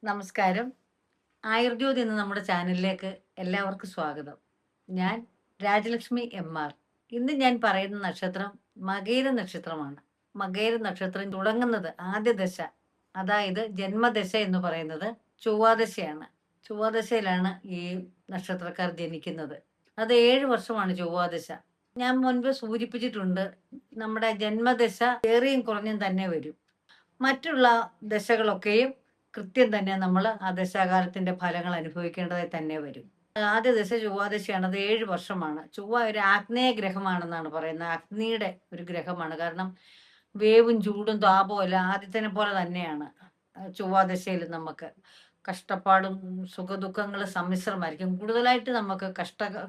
നമസ്കാരം. ആയുർജ്യോതി എന്ന നമ്മുടെ ചാനലിലേക്ക് എല്ലാവർക്കും സ്വാഗതം. ഞാൻ രാജലക്ഷ്മി എം.ആർ. ഇന്ന് ഞാൻ പറയുന്ന നക്ഷത്രം മകയിര നക്ഷത്രമാണ്. മകയിര നക്ഷത്രം തുടങ്ങുന്നത് ആദ്യ ദശ, അതായത് ജന്മദശ എന്ന് പറയുന്നത് ചൊവ്വാദശയാണ്. ചൊവ്വാദശയിലാണ് ഈ നക്ഷത്രക്കാർ ജനിക്കുന്നത്. അത് 7 വർഷമാണ് ചൊവ്വാദശ. ഞാൻ മുൻപ് സൂചിപ്പിച്ചിട്ടുണ്ട്, നമ്മുടെ ജന്മദശ ഏറിയും കുറഞ്ഞും തന്നെ വരും. മറ്റുള്ള ദശകളൊക്കെയും കൃത്യം തന്നെ നമ്മൾ ആ ദശാകാലത്തിന്റെ ഫലങ്ങൾ അനുഭവിക്കേണ്ടതായി തന്നെ വരും. ആദ്യ ദശ ചൊവ്വാദശയാണ്. അത് 7 വർഷമാണ്. ചൊവ്വ ഒരു ആഗ്നേയ ഗ്രഹമാണെന്നാണ് പറയുന്നത്. അഗ്നിയുടെ ഒരു ഗ്രഹമാണ്. കാരണം വേവും ചൂടും താപവും എല്ലാം ആദ്യത്തിനെ പോലെ തന്നെയാണ്. ചൊവ്വാദശയിൽ നമുക്ക് കഷ്ടപ്പാടും സുഖദുഃഖങ്ങളും സമ്മിശ്രമായിരിക്കും. കൂടുതലായിട്ട് നമുക്ക്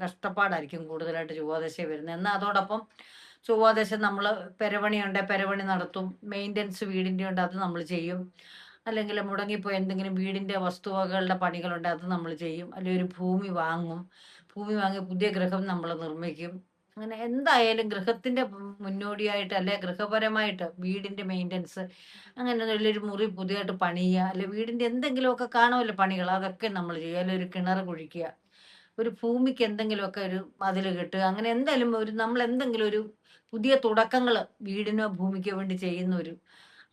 കഷ്ടപ്പാടായിരിക്കും കൂടുതലായിട്ട് ചൊവ്വാദശയിൽ വരുന്നത്. എന്നാൽ അതോടൊപ്പം ചൊവ്വാദശ നമ്മൾ പെരപണി നടത്തും. മെയിൻ്റനൻസ് വീടിൻ്റെ ഉണ്ട്, അത് നമ്മൾ ചെയ്യും. അല്ലെങ്കിൽ മുടങ്ങിപ്പോയ എന്തെങ്കിലും വീടിൻ്റെ വസ്തുവകകളുടെ പണികളുണ്ട്, അത് നമ്മൾ ചെയ്യും. അല്ലെങ്കിൽ ഒരു ഭൂമി വാങ്ങും. ഭൂമി വാങ്ങി പുതിയ ഗൃഹം നമ്മൾ നിർമ്മിക്കും. അങ്ങനെ എന്തായാലും ഗൃഹത്തിൻ്റെ മുന്നോടിയായിട്ട്, അല്ലെ ഗൃഹപരമായിട്ട് വീടിൻ്റെ മെയിൻ്റനൻസ്, അങ്ങനെ വലിയൊരു മുറി പുതിയതായിട്ട് പണിയുക, അല്ലെ വീടിൻ്റെ എന്തെങ്കിലുമൊക്കെ കാണുമല്ലോ പണികൾ, അതൊക്കെ നമ്മൾ ചെയ്യുക. അല്ലെങ്കിൽ ഒരു കിണർ കുഴിക്കുക, ഒരു ഭൂമിക്ക് എന്തെങ്കിലുമൊക്കെ ഒരു മതിൽ കെട്ടുക, അങ്ങനെ എന്തായാലും നമ്മൾ എന്തെങ്കിലും ഒരു പുതിയ തുടക്കങ്ങൾ വീടിനോ ഭൂമിക്കോ വേണ്ടി ചെയ്യുന്ന ഒരു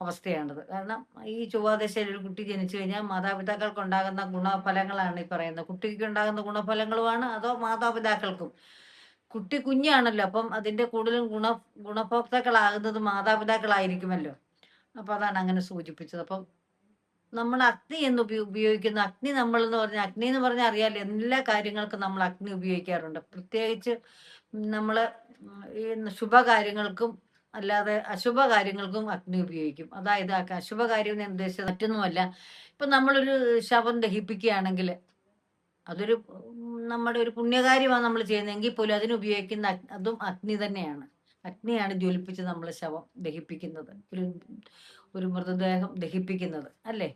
അവസ്ഥയാണത്. കാരണം ഈ ചൊവ്വാദശയിൽ ഒരു കുട്ടി ജനിച്ചു കഴിഞ്ഞാൽ മാതാപിതാക്കൾക്ക് ഉണ്ടാകുന്ന ഗുണഫലങ്ങളാണ് ഈ പറയുന്നത്. കുട്ടിക്ക് ഉണ്ടാകുന്ന ഗുണഫലങ്ങളുമാണ്, അതോ മാതാപിതാക്കൾക്കും. കുട്ടി കുഞ്ഞാണല്ലോ, അപ്പം അതിന്റെ കൂടുതലും ഗുണഭോക്താക്കളാകുന്നത് മാതാപിതാക്കളായിരിക്കുമല്ലോ. അപ്പൊ അതാണ് അങ്ങനെ സൂചിപ്പിച്ചത്. അപ്പം നമ്മൾ അഗ്നി എന്ന് ഉപയോഗിക്കുന്ന അഗ്നി, നമ്മൾ എന്ന് പറഞ്ഞാൽ അഗ്നി എന്ന് പറഞ്ഞാൽ അറിയാലോ, എല്ലാ കാര്യങ്ങൾക്കും നമ്മൾ അഗ്നി ഉപയോഗിക്കാറുണ്ട്. പ്രത്യേകിച്ച് നമ്മള് ഈ ശുഭകാര്യങ്ങൾക്കും അല്ലാതെ അശുഭ കാര്യങ്ങൾക്കും അഗ്നി ഉപയോഗിക്കും. അതായത് അശുഭകാര്യം എന്ന് ഉദ്ദേശിച്ചത് മറ്റൊന്നുമല്ല. ഇപ്പൊ നമ്മളൊരു ശവം ദഹിപ്പിക്കുകയാണെങ്കിൽ അതൊരു നമ്മുടെ ഒരു പുണ്യകാര്യമാണ് നമ്മൾ ചെയ്യുന്നതെങ്കിൽ പോലും അതിന് ഉപയോഗിക്കുന്ന അതും അഗ്നി തന്നെയാണ്. അഗ്നിയാണ് ജ്വലിപ്പിച്ച് നമ്മൾ ശവം ദഹിപ്പിക്കുന്നത്, ഒരു ഒരു മൃതദേഹം ദഹിപ്പിക്കുന്നത്, അല്ലേ?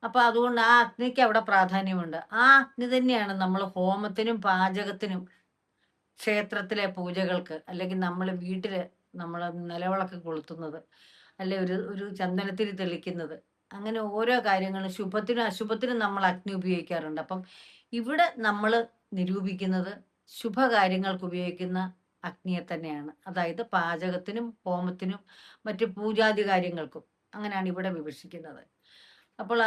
അപ്പൊ അതുകൊണ്ട് ആ അഗ്നിക്ക് അവിടെ പ്രാധാന്യമുണ്ട്. ആ അഗ്നി തന്നെയാണ് നമ്മൾ ഹോമത്തിനും പാചകത്തിനും, ക്ഷേത്രത്തിലെ പൂജകൾക്ക്, അല്ലെങ്കിൽ നമ്മൾ വീട്ടില് നമ്മൾ നിലവിളക്ക് കൊളുത്തുന്നത്, അല്ലെ ഒരു ഒരു ചന്ദനത്തിരി തെളിക്കുന്നത്, അങ്ങനെ ഓരോ കാര്യങ്ങളും ശുഭത്തിനും അശുഭത്തിനും നമ്മൾ അഗ്നി ഉപയോഗിക്കാറുണ്ട്. അപ്പം ഇവിടെ നമ്മൾ നിരൂപിക്കുന്നത് ശുഭകാര്യങ്ങൾക്ക് ഉപയോഗിക്കുന്ന അഗ്നിയെ തന്നെയാണ്. അതായത് പാചകത്തിനും ഹോമത്തിനും മറ്റു പൂജാതി കാര്യങ്ങൾക്കും, അങ്ങനെയാണ് ഇവിടെ വിവക്ഷിക്കുന്നത്. അപ്പോൾ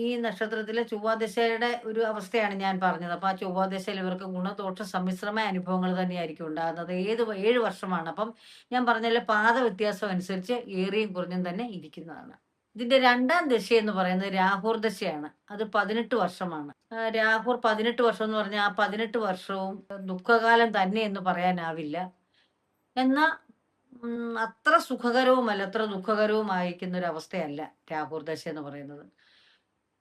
ഈ നക്ഷത്രത്തിലെ ചൊവ്വാദശയുടെ ഒരു അവസ്ഥയാണ് ഞാൻ പറഞ്ഞത്. അപ്പൊ ആ ചൊവ്വാദശയിൽ ഇവർക്ക് ഗുണദോഷ സമ്മിശ്രമായ അനുഭവങ്ങൾ തന്നെയായിരിക്കും ഉണ്ടാകുന്നത്. 7 വർഷമാണ്. അപ്പം ഞാൻ പറഞ്ഞല്ലോ, പാത വ്യത്യാസം അനുസരിച്ച് ഏറിയും കുറഞ്ഞും തന്നെ ഇരിക്കുന്നതാണ്. ഇതിന്റെ രണ്ടാം ദശ എന്ന് പറയുന്നത് രാഹുർ ദശയാണ്. അത് 18 വർഷമാണ്. രാഹുർ 18 വർഷം എന്ന് പറഞ്ഞാൽ ആ 18 വർഷവും ദുഃഖകാലം തന്നെ എന്ന് പറയാനാവില്ല. എന്നാൽ അത്ര സുഖകരവുമല്ല, അത്ര ദുഃഖകരവുമായിരിക്കുന്ന ഒരു അവസ്ഥയല്ല രാഹുർ ദശ എന്ന് പറയുന്നത്.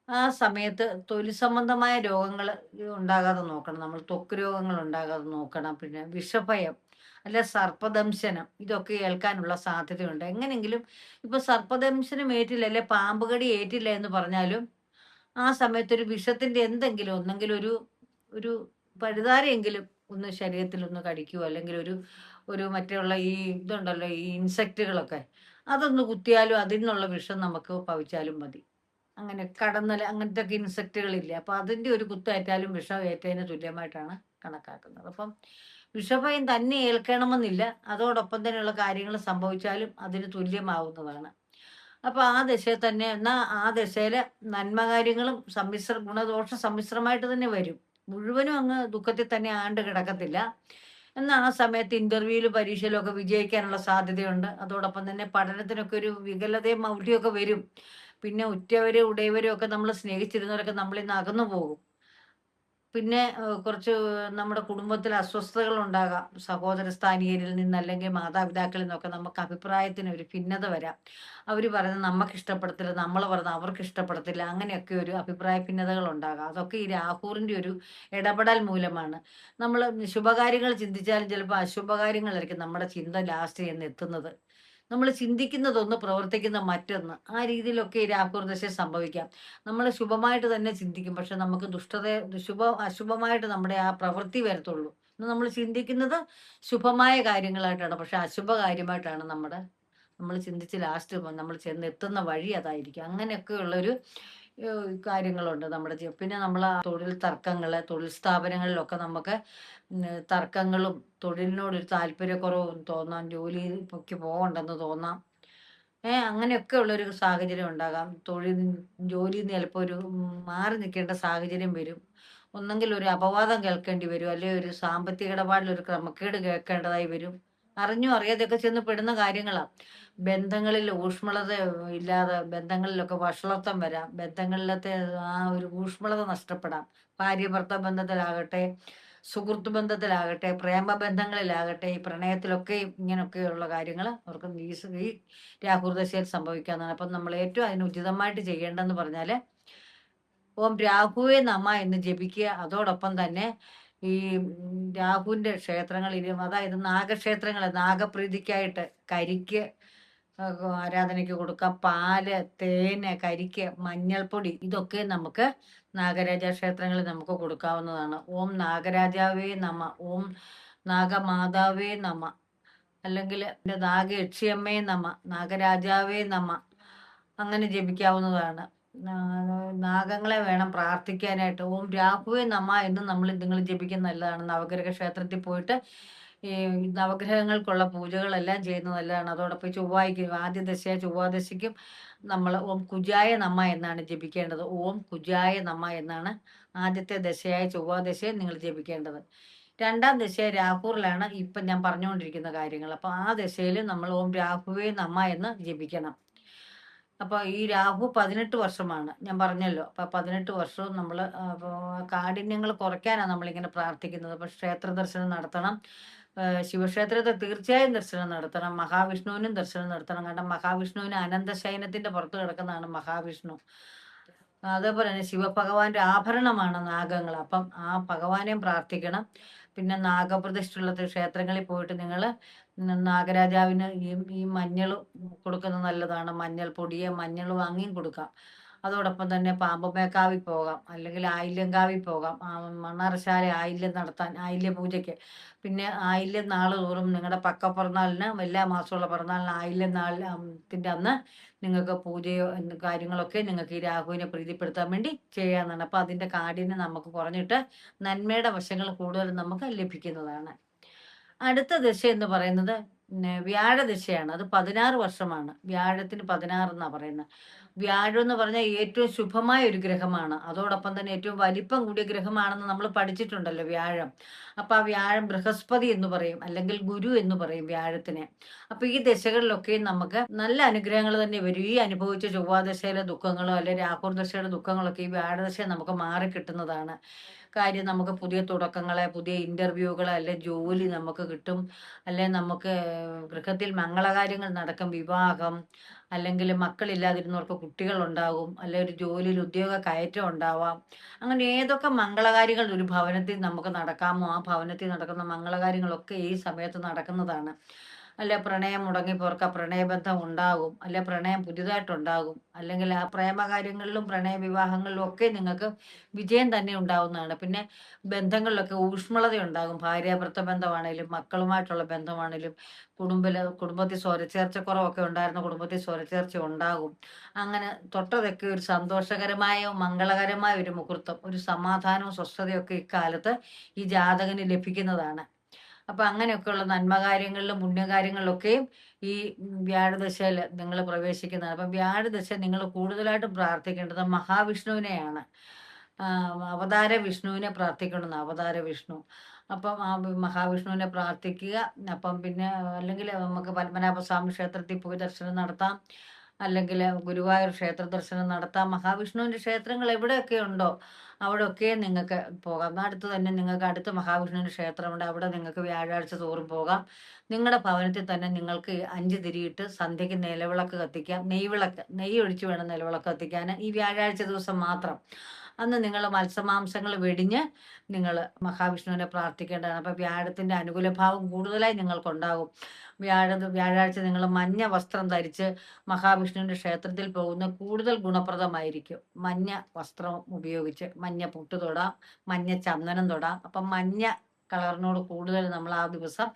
ആ സമയത്ത് തൊലി സംബന്ധമായ രോഗങ്ങൾ ഉണ്ടാകാതെ നോക്കണം. നമ്മൾ ത്വക്ക് രോഗങ്ങൾ ഉണ്ടാകാതെ നോക്കണം. പിന്നെ വിഷഭയം, അല്ലെ സർപ്പദംശനം, ഇതൊക്കെ ഏൽക്കാനുള്ള സാധ്യതയുണ്ട്. എങ്ങനെങ്കിലും ഇപ്പൊ സർപ്പദംശനം ഏറ്റില്ല, അല്ലെ പാമ്പ് കടി ഏറ്റില്ല എന്ന് പറഞ്ഞാലും ആ സമയത്ത് ഒരു വിഷത്തിന്റെ എന്തെങ്കിലും, ഒന്നെങ്കിലും ഒരു ഒരു പഴുതാരയെങ്കിലും ഒന്ന് ശരീരത്തിൽ ഒന്ന് കടിക്കുവോ, അല്ലെങ്കിൽ ഒരു ഒരു മറ്റുള്ള ഈ ഇതുണ്ടല്ലോ, ഈ ഇൻസെക്റ്റുകളൊക്കെ, അതൊന്ന് കുത്തിയാലും അതിൽ നിന്നുള്ള വിഷം നമുക്ക് ഭവിച്ചാലും മതി. അങ്ങനെ കടന്നൽ അങ്ങനത്തെയൊക്കെ ഇൻസെക്റ്റുകളില്ലേ, അപ്പൊ അതിന്റെ ഒരു കുത്തേറ്റാലും വിഷം ഏറ്റതിന് തുല്യമായിട്ടാണ് കണക്കാക്കുന്നത്. അപ്പം വിഷഭയം തന്നെ ഏൽക്കണമെന്നില്ല, അതോടൊപ്പം തന്നെയുള്ള കാര്യങ്ങൾ സംഭവിച്ചാലും അതിന് തുല്യമാവുന്നതാണ്. അപ്പൊ ആ ദശയിൽ തന്നെ, എന്നാ ആ ദശയിലെ നന്മകാര്യങ്ങളും ഗുണദോഷ സമ്മിശ്രമായിട്ട് തന്നെ വരും. മുഴുവനും അങ്ങ് ദുഃഖത്തിൽ തന്നെ ആണ്ട് കിടക്കത്തില്ല. എന്നാൽ ആ സമയത്ത് ഇന്റർവ്യൂവിലും പരീക്ഷയിലും ഒക്കെ വിജയിക്കാനുള്ള സാധ്യതയുണ്ട്. അതോടൊപ്പം തന്നെ പഠനത്തിനൊക്കെ ഒരു വികലതയും മൗഢ്യമൊക്കെ വരും. പിന്നെ ഉറ്റവരും ഉടയവരും ഒക്കെ നമ്മൾ സ്നേഹിച്ചിരുന്നവരൊക്കെ നമ്മളിൽ നിന്ന് അകന്നു പോകും. പിന്നെ കുറച്ച് നമ്മുടെ കുടുംബത്തിൽ അസ്വസ്ഥതകൾ ഉണ്ടാകാം. സഹോദര സ്ഥാനീയരിൽ നിന്ന്, അല്ലെങ്കിൽ മാതാപിതാക്കളിൽ നിന്നൊക്കെ നമുക്ക് അഭിപ്രായത്തിന് ഒരു ഭിന്നത വരാം. അവര് പറയുന്നത് നമുക്ക് ഇഷ്ടപ്പെടത്തില്ല, നമ്മൾ പറയുന്നത് അവർക്ക് ഇഷ്ടപ്പെടത്തില്ല. അങ്ങനെയൊക്കെ ഒരു അഭിപ്രായ ഭിന്നതകൾ ഉണ്ടാകാം. അതൊക്കെ ഈ രാഹുവിന്റെ ഒരു ഇടപെടൽ മൂലമാണ്. നമ്മൾ ശുഭകാര്യങ്ങൾ ചിന്തിച്ചാലും ചിലപ്പോൾ അശുഭകാര്യങ്ങളായിരിക്കും നമ്മുടെ ചിന്ത ലാസ്റ്റ് ചെന്ന് എത്തുന്നത്. നമ്മൾ ചിന്തിക്കുന്നതൊന്ന്, പ്രവർത്തിക്കുന്ന മറ്റൊന്ന്. ആ രീതിയിലൊക്കെ ഈ രാഹുർദശ സംഭവിക്കാം. നമ്മൾ ശുഭമായിട്ട് തന്നെ ചിന്തിക്കും. പക്ഷെ നമുക്ക് അശുഭമായിട്ട് നമ്മുടെ ആ പ്രവൃത്തി വരത്തുള്ളൂ. നമ്മൾ ചിന്തിക്കുന്നത് ശുഭമായ കാര്യങ്ങളായിട്ടാണ്. പക്ഷെ അശുഭ കാര്യമായിട്ടാണ് നമ്മൾ ചിന്തിച്ച് ലാസ്റ്റ് നമ്മൾ ചെന്നെത്തുന്ന വഴി അതായിരിക്കും. അങ്ങനെയൊക്കെയുള്ളൊരു കാര്യങ്ങളുണ്ട് നമ്മുടെ പിന്നെ നമ്മൾ തൊഴിൽ തർക്കങ്ങൾ, തൊഴിൽ സ്ഥാപനങ്ങളിലൊക്കെ നമുക്ക് തർക്കങ്ങളും തൊഴിലിനോടൊരു താല്പര്യക്കുറവും തോന്നാം, ജോലിക്ക് പോകണ്ടെന്ന് തോന്നാം. അങ്ങനെയൊക്കെ ഉള്ളൊരു സാഹചര്യം ഉണ്ടാകാം. ജോലിയിൽ നിന്ന് ചിലപ്പോൾ ഒരു മാറി നിൽക്കേണ്ട സാഹചര്യം വരും. ഒന്നെങ്കിൽ ഒരു അപവാദം കേൾക്കേണ്ടി വരും, അല്ലെങ്കിൽ ഒരു സാമ്പത്തിക ഇടപാടിൽ ഒരു ക്രമക്കേട് കേൾക്കേണ്ടതായി വരും. അറിഞ്ഞോ അറിയാതെയൊക്കെ ചെന്ന് പെടുന്ന കാര്യങ്ങളാണ്. ബന്ധങ്ങളിൽ ഊഷ്മളത ഇല്ലാതെ ബന്ധങ്ങളിലൊക്കെ വഷളത്വം വരാം. ബന്ധങ്ങളിലത്തെ ആ ഒരു ഊഷ്മളത നഷ്ടപ്പെടാം. ഭാര്യ ഭർത്തൃ ബന്ധത്തിലാകട്ടെ, സുഹൃത്ത് ബന്ധത്തിലാകട്ടെ, പ്രേമ ബന്ധങ്ങളിലാകട്ടെ, ഈ പ്രണയത്തിലൊക്കെ ഇങ്ങനെയൊക്കെയുള്ള കാര്യങ്ങൾ അവർക്ക് ഈ രാഹുർദശയിൽ സംഭവിക്കാവുന്നതാണ്. അപ്പം നമ്മൾ ഏറ്റവും അതിന് ഉചിതമായിട്ട് ചെയ്യേണ്ടതെന്ന് പറഞ്ഞാൽ ഓം രാഹുവേ നമ എന്ന് ജപിക്കുക. അതോടൊപ്പം തന്നെ ഈ രാഹുവിൻ്റെ ക്ഷേത്രങ്ങളിൽ, അതായത് നാഗക്ഷേത്രങ്ങൾ, നാഗപ്രീതിക്കായിട്ട് കരിക്ക് ആരാധനയ്ക്ക് കൊടുക്കാം. പാല്, തേന്, കരിക്ക്, മഞ്ഞൾപ്പൊടി ഇതൊക്കെ നമുക്ക് നാഗരാജ ക്ഷേത്രങ്ങളിൽ നമുക്ക് കൊടുക്കാവുന്നതാണ്. ഓം നാഗരാജാവേ നമ, ഓം നാഗമാതാവേ നമ, അല്ലെങ്കിൽ നാഗയക്ഷിയമ്മേ നമ, നാഗരാജാവേ നമ, അങ്ങനെ ജപിക്കാവുന്നതാണ്. നാഗങ്ങളെ വേണം പ്രാർത്ഥിക്കാനായിട്ട്. ഓം രാഹുവേ നമ എന്ന് നിങ്ങൾ ജപിക്കുന്നത് നല്ലതാണ്. നവഗ്രഹ ക്ഷേത്രത്തിൽ പോയിട്ട് ഈ നവഗ്രഹങ്ങൾക്കുള്ള പൂജകളെല്ലാം ചെയ്യുന്നത് നല്ലതാണ്. അതോടൊപ്പം ആദ്യ ദശ ചൊവ്വാദശയ്ക്കും നമ്മൾ ഓം കുജായ നമ എന്നാണ് ജപിക്കേണ്ടത്. ഓം കുജായ നമ എന്നാണ് ആദ്യത്തെ ദശയായ ചൊവ്വാദശയെ നിങ്ങൾ ജപിക്കേണ്ടത്. രണ്ടാം ദശ രാഹുറിലാണ് ഇപ്പം ഞാൻ പറഞ്ഞുകൊണ്ടിരിക്കുന്ന കാര്യങ്ങൾ. അപ്പോൾ ആ ദശയിൽ നമ്മൾ ഓം രാഹുവേ നമ എന്ന് ജപിക്കണം. അപ്പോൾ ഈ രാഹു 18 വർഷമാണ് ഞാൻ പറഞ്ഞല്ലോ. അപ്പോൾ 18 വർഷവും നമ്മൾ കാഠിന്യങ്ങൾ കുറയ്ക്കാനാണ് നമ്മളിങ്ങനെ പ്രാർത്ഥിക്കുന്നത്. അപ്പോൾ ക്ഷേത്ര ദർശനം നടത്തണം. ശിവക്ഷേത്രത്തിൽ തീർച്ചയായും ദർശനം നടത്തണം. മഹാവിഷ്ണുവിനും ദർശനം നടത്തണം. കാരണം മഹാവിഷ്ണുവിന് അനന്തശയനത്തിന്റെ പുറത്ത് കിടക്കുന്നതാണ് മഹാവിഷ്ണു. അതേപോലെ തന്നെ ശിവഭഗവാന്റെ ആഭരണമാണ് നാഗങ്ങൾ. അപ്പം ആ ഭഗവാനെയും പ്രാർത്ഥിക്കണം. പിന്നെ നാഗപ്രതിഷ്ഠുള്ള ക്ഷേത്രങ്ങളിൽ പോയിട്ട് നിങ്ങൾ നാഗരാജാവിന് ഈ മഞ്ഞൾ കൊടുക്കുന്നത് നല്ലതാണ്. മഞ്ഞൾ പൊടിയെ മഞ്ഞൾ വാങ്ങിയും കൊടുക്കാം. അതോടൊപ്പം തന്നെ പാമ്പുമേക്കാവിൽ പോകാം, അല്ലെങ്കിൽ ആയില്യങ്കാവിൽ പോകാം. മണ്ണാറശാല ആയില്യം നടത്താൻ, ആയില്യ പൂജയ്ക്ക്. പിന്നെ ആയില്യം നാൾ തോറും നിങ്ങളുടെ പിറന്നാളിന്, എല്ലാ മാസമുള്ള പിറന്നാളിന് ആയില്യം നാളിൻ്റെ അന്ന് നിങ്ങൾക്ക് പൂജയോ കാര്യങ്ങളൊക്കെ നിങ്ങൾക്ക് ഈ രാഹുവിനെ പ്രീതിപ്പെടുത്താൻ വേണ്ടി ചെയ്യാവുന്നതാണ്. അപ്പോൾ അതിൻ്റെ കാഠിന്യം നമുക്ക് കുറഞ്ഞിട്ട് നന്മയുടെ വശങ്ങൾ കൂടുതൽ നമുക്ക് ലഭിക്കുന്നതാണ്. അടുത്ത ദശ എന്ന് പറയുന്നത് വ്യാഴദശയാണ്. അത് 16 വർഷമാണ്. വ്യാഴത്തിന് 16 എന്നാണ് പറയുന്നത്. വ്യാഴം എന്ന് പറഞ്ഞാൽ ഏറ്റവും ശുഭമായ ഒരു ഗ്രഹമാണ്. അതോടൊപ്പം തന്നെ ഏറ്റവും വലിപ്പം കൂടിയ ഗ്രഹമാണെന്ന് നമ്മൾ പഠിച്ചിട്ടുണ്ടല്ലോ വ്യാഴം. അപ്പോൾ ആ വ്യാഴം ബൃഹസ്പതി എന്ന് പറയും, അല്ലെങ്കിൽ ഗുരു എന്ന് പറയും വ്യാഴത്തിനെ. അപ്പോൾ ഈ ദശകളിലൊക്കെ നമുക്ക് നല്ല അനുഗ്രഹങ്ങൾ തന്നെ വരും. ഈ അനുഭവിച്ച ചൊവ്വാദശയിലെ ദുഃഖങ്ങളോ അല്ലെങ്കിൽ രാഹുർദശയുടെ ദുഃഖങ്ങളൊക്കെ ഈ വ്യാഴദശ നമുക്ക് മാറിക്കിട്ടുന്നതാണ്. കാര്യം നമുക്ക് പുതിയ തുടക്കങ്ങളെ, പുതിയ ഇൻ്റർവ്യൂകൾ, അല്ലെ ജോലി നമുക്ക് കിട്ടും, അല്ലെ നമുക്ക് ഗൃഹത്തിൽ മംഗളകാര്യങ്ങൾ നടക്കും, വിവാഹം, അല്ലെങ്കിൽ മക്കളില്ലാതിരുന്നവർക്ക് കുട്ടികളുണ്ടാകും, അല്ലെ ഒരു ജോലിയിൽ ഉദ്യോഗ കയറ്റം ഉണ്ടാവാം. അങ്ങനെ ഏതൊക്കെ മംഗളകാര്യങ്ങൾ ഒരു ഭവനത്തിൽ നമുക്ക് നടക്കാമോ ആ ഭവനത്തിൽ നടക്കുന്ന മംഗളകാര്യങ്ങളൊക്കെ ഈ സമയത്ത് നടക്കുന്നതാണ്. അല്ലെ പ്രണയം മുടങ്ങിപ്പോർക്ക് പ്രണയബന്ധം ഉണ്ടാകും, അല്ലെ പ്രണയം പുതിയതായിട്ടുണ്ടാകും, അല്ലെങ്കിൽ ആ പ്രേമകാര്യങ്ങളിലും പ്രണയ വിവാഹങ്ങളിലും ഒക്കെ നിങ്ങൾക്ക് വിജയം തന്നെ ഉണ്ടാകുന്നതാണ്. പിന്നെ ബന്ധങ്ങളിലൊക്കെ ഊഷ്മളത ഉണ്ടാകും. ഭാര്യാഭർത്തൃ ബന്ധമാണേലും മക്കളുമായിട്ടുള്ള ബന്ധമാണേലും കുടുംബത്തിൽ സ്വരച്ചേർച്ചക്കുറവൊക്കെ ഉണ്ടായിരുന്ന കുടുംബത്തിൽ സ്വരച്ചേർച്ച ഉണ്ടാകും. അങ്ങനെ തൊട്ടതൊക്കെ ഒരു സന്തോഷകരമായ മംഗളകരമായ ഒരു മുഹൂർത്തം, ഒരു സമാധാനവും സ്വസ്ഥതയൊക്കെ ഇക്കാലത്ത് ഈ ജാതകന് ലഭിക്കുന്നതാണ്. അപ്പൊ അങ്ങനെയൊക്കെയുള്ള നന്മകാര്യങ്ങളിലും പുണ്യകാര്യങ്ങളിലൊക്കെയും ഈ വ്യാഴദശയിൽ നിങ്ങൾ പ്രവേശിക്കുന്നതാണ്. അപ്പം വ്യാഴദശ നിങ്ങൾ കൂടുതലായിട്ടും പ്രാർത്ഥിക്കേണ്ടത് മഹാവിഷ്ണുവിനെയാണ്. അവതാര വിഷ്ണുവിനെ പ്രാർത്ഥിക്കണം. അവതാര വിഷ്ണു. അപ്പം ആ മഹാവിഷ്ണുവിനെ പ്രാർത്ഥിക്കുക. അപ്പം പിന്നെ അല്ലെങ്കിൽ നമുക്ക് പത്മനാഭസ്വാമി ക്ഷേത്രത്തിൽ പോയി ദർശനം നടത്താം, അല്ലെങ്കിൽ ഗുരുവായൂർ ക്ഷേത്ര ദർശനം നടത്താം. മഹാവിഷ്ണുവിൻ്റെ ക്ഷേത്രങ്ങൾ എവിടെയൊക്കെ ഉണ്ടോ അവിടെയൊക്കെ നിങ്ങൾക്ക് പോകാം. അടുത്ത് തന്നെ നിങ്ങൾക്ക് അടുത്ത് മഹാവിഷ്ണുവിൻ്റെ ക്ഷേത്രമുണ്ട്. അവിടെ നിങ്ങൾക്ക് വ്യാഴാഴ്ച തോറും പോകാം. നിങ്ങളുടെ ഭവനത്തിൽ തന്നെ നിങ്ങൾക്ക് 5 തിരിയിട്ട് സന്ധ്യയ്ക്ക് നിലവിളക്ക് കത്തിക്കാം. നെയ്യ് ഒഴിച്ച് വേണം നിലവിളക്ക് കത്തിക്കാൻ ഈ വ്യാഴാഴ്ച ദിവസം മാത്രം. അന്ന് നിങ്ങൾ മത്സ്യമാംസങ്ങൾ വെടിഞ്ഞ് നിങ്ങൾ മഹാവിഷ്ണുവിനെ പ്രാർത്ഥിക്കേണ്ടതാണ്. അപ്പോൾ വ്യാഴത്തിൻ്റെ അനുകൂലഭാവം കൂടുതലായി നിങ്ങൾക്കുണ്ടാകും. വ്യാഴാഴ്ച നിങ്ങൾ മഞ്ഞ വസ്ത്രം ധരിച്ച് മഹാവിഷ്ണുവിൻ്റെ ക്ഷേത്രത്തിൽ പോകുന്ന കൂടുതൽ ഗുണപ്രദമായിരിക്കും. മഞ്ഞ വസ്ത്രം ഉപയോഗിച്ച് മഞ്ഞ പൊട്ട് തൊടാം, മഞ്ഞ ചന്ദനം തൊടാം. അപ്പം മഞ്ഞ കളറിനോട് കൂടുതൽ നമ്മൾ ആ ദിവസം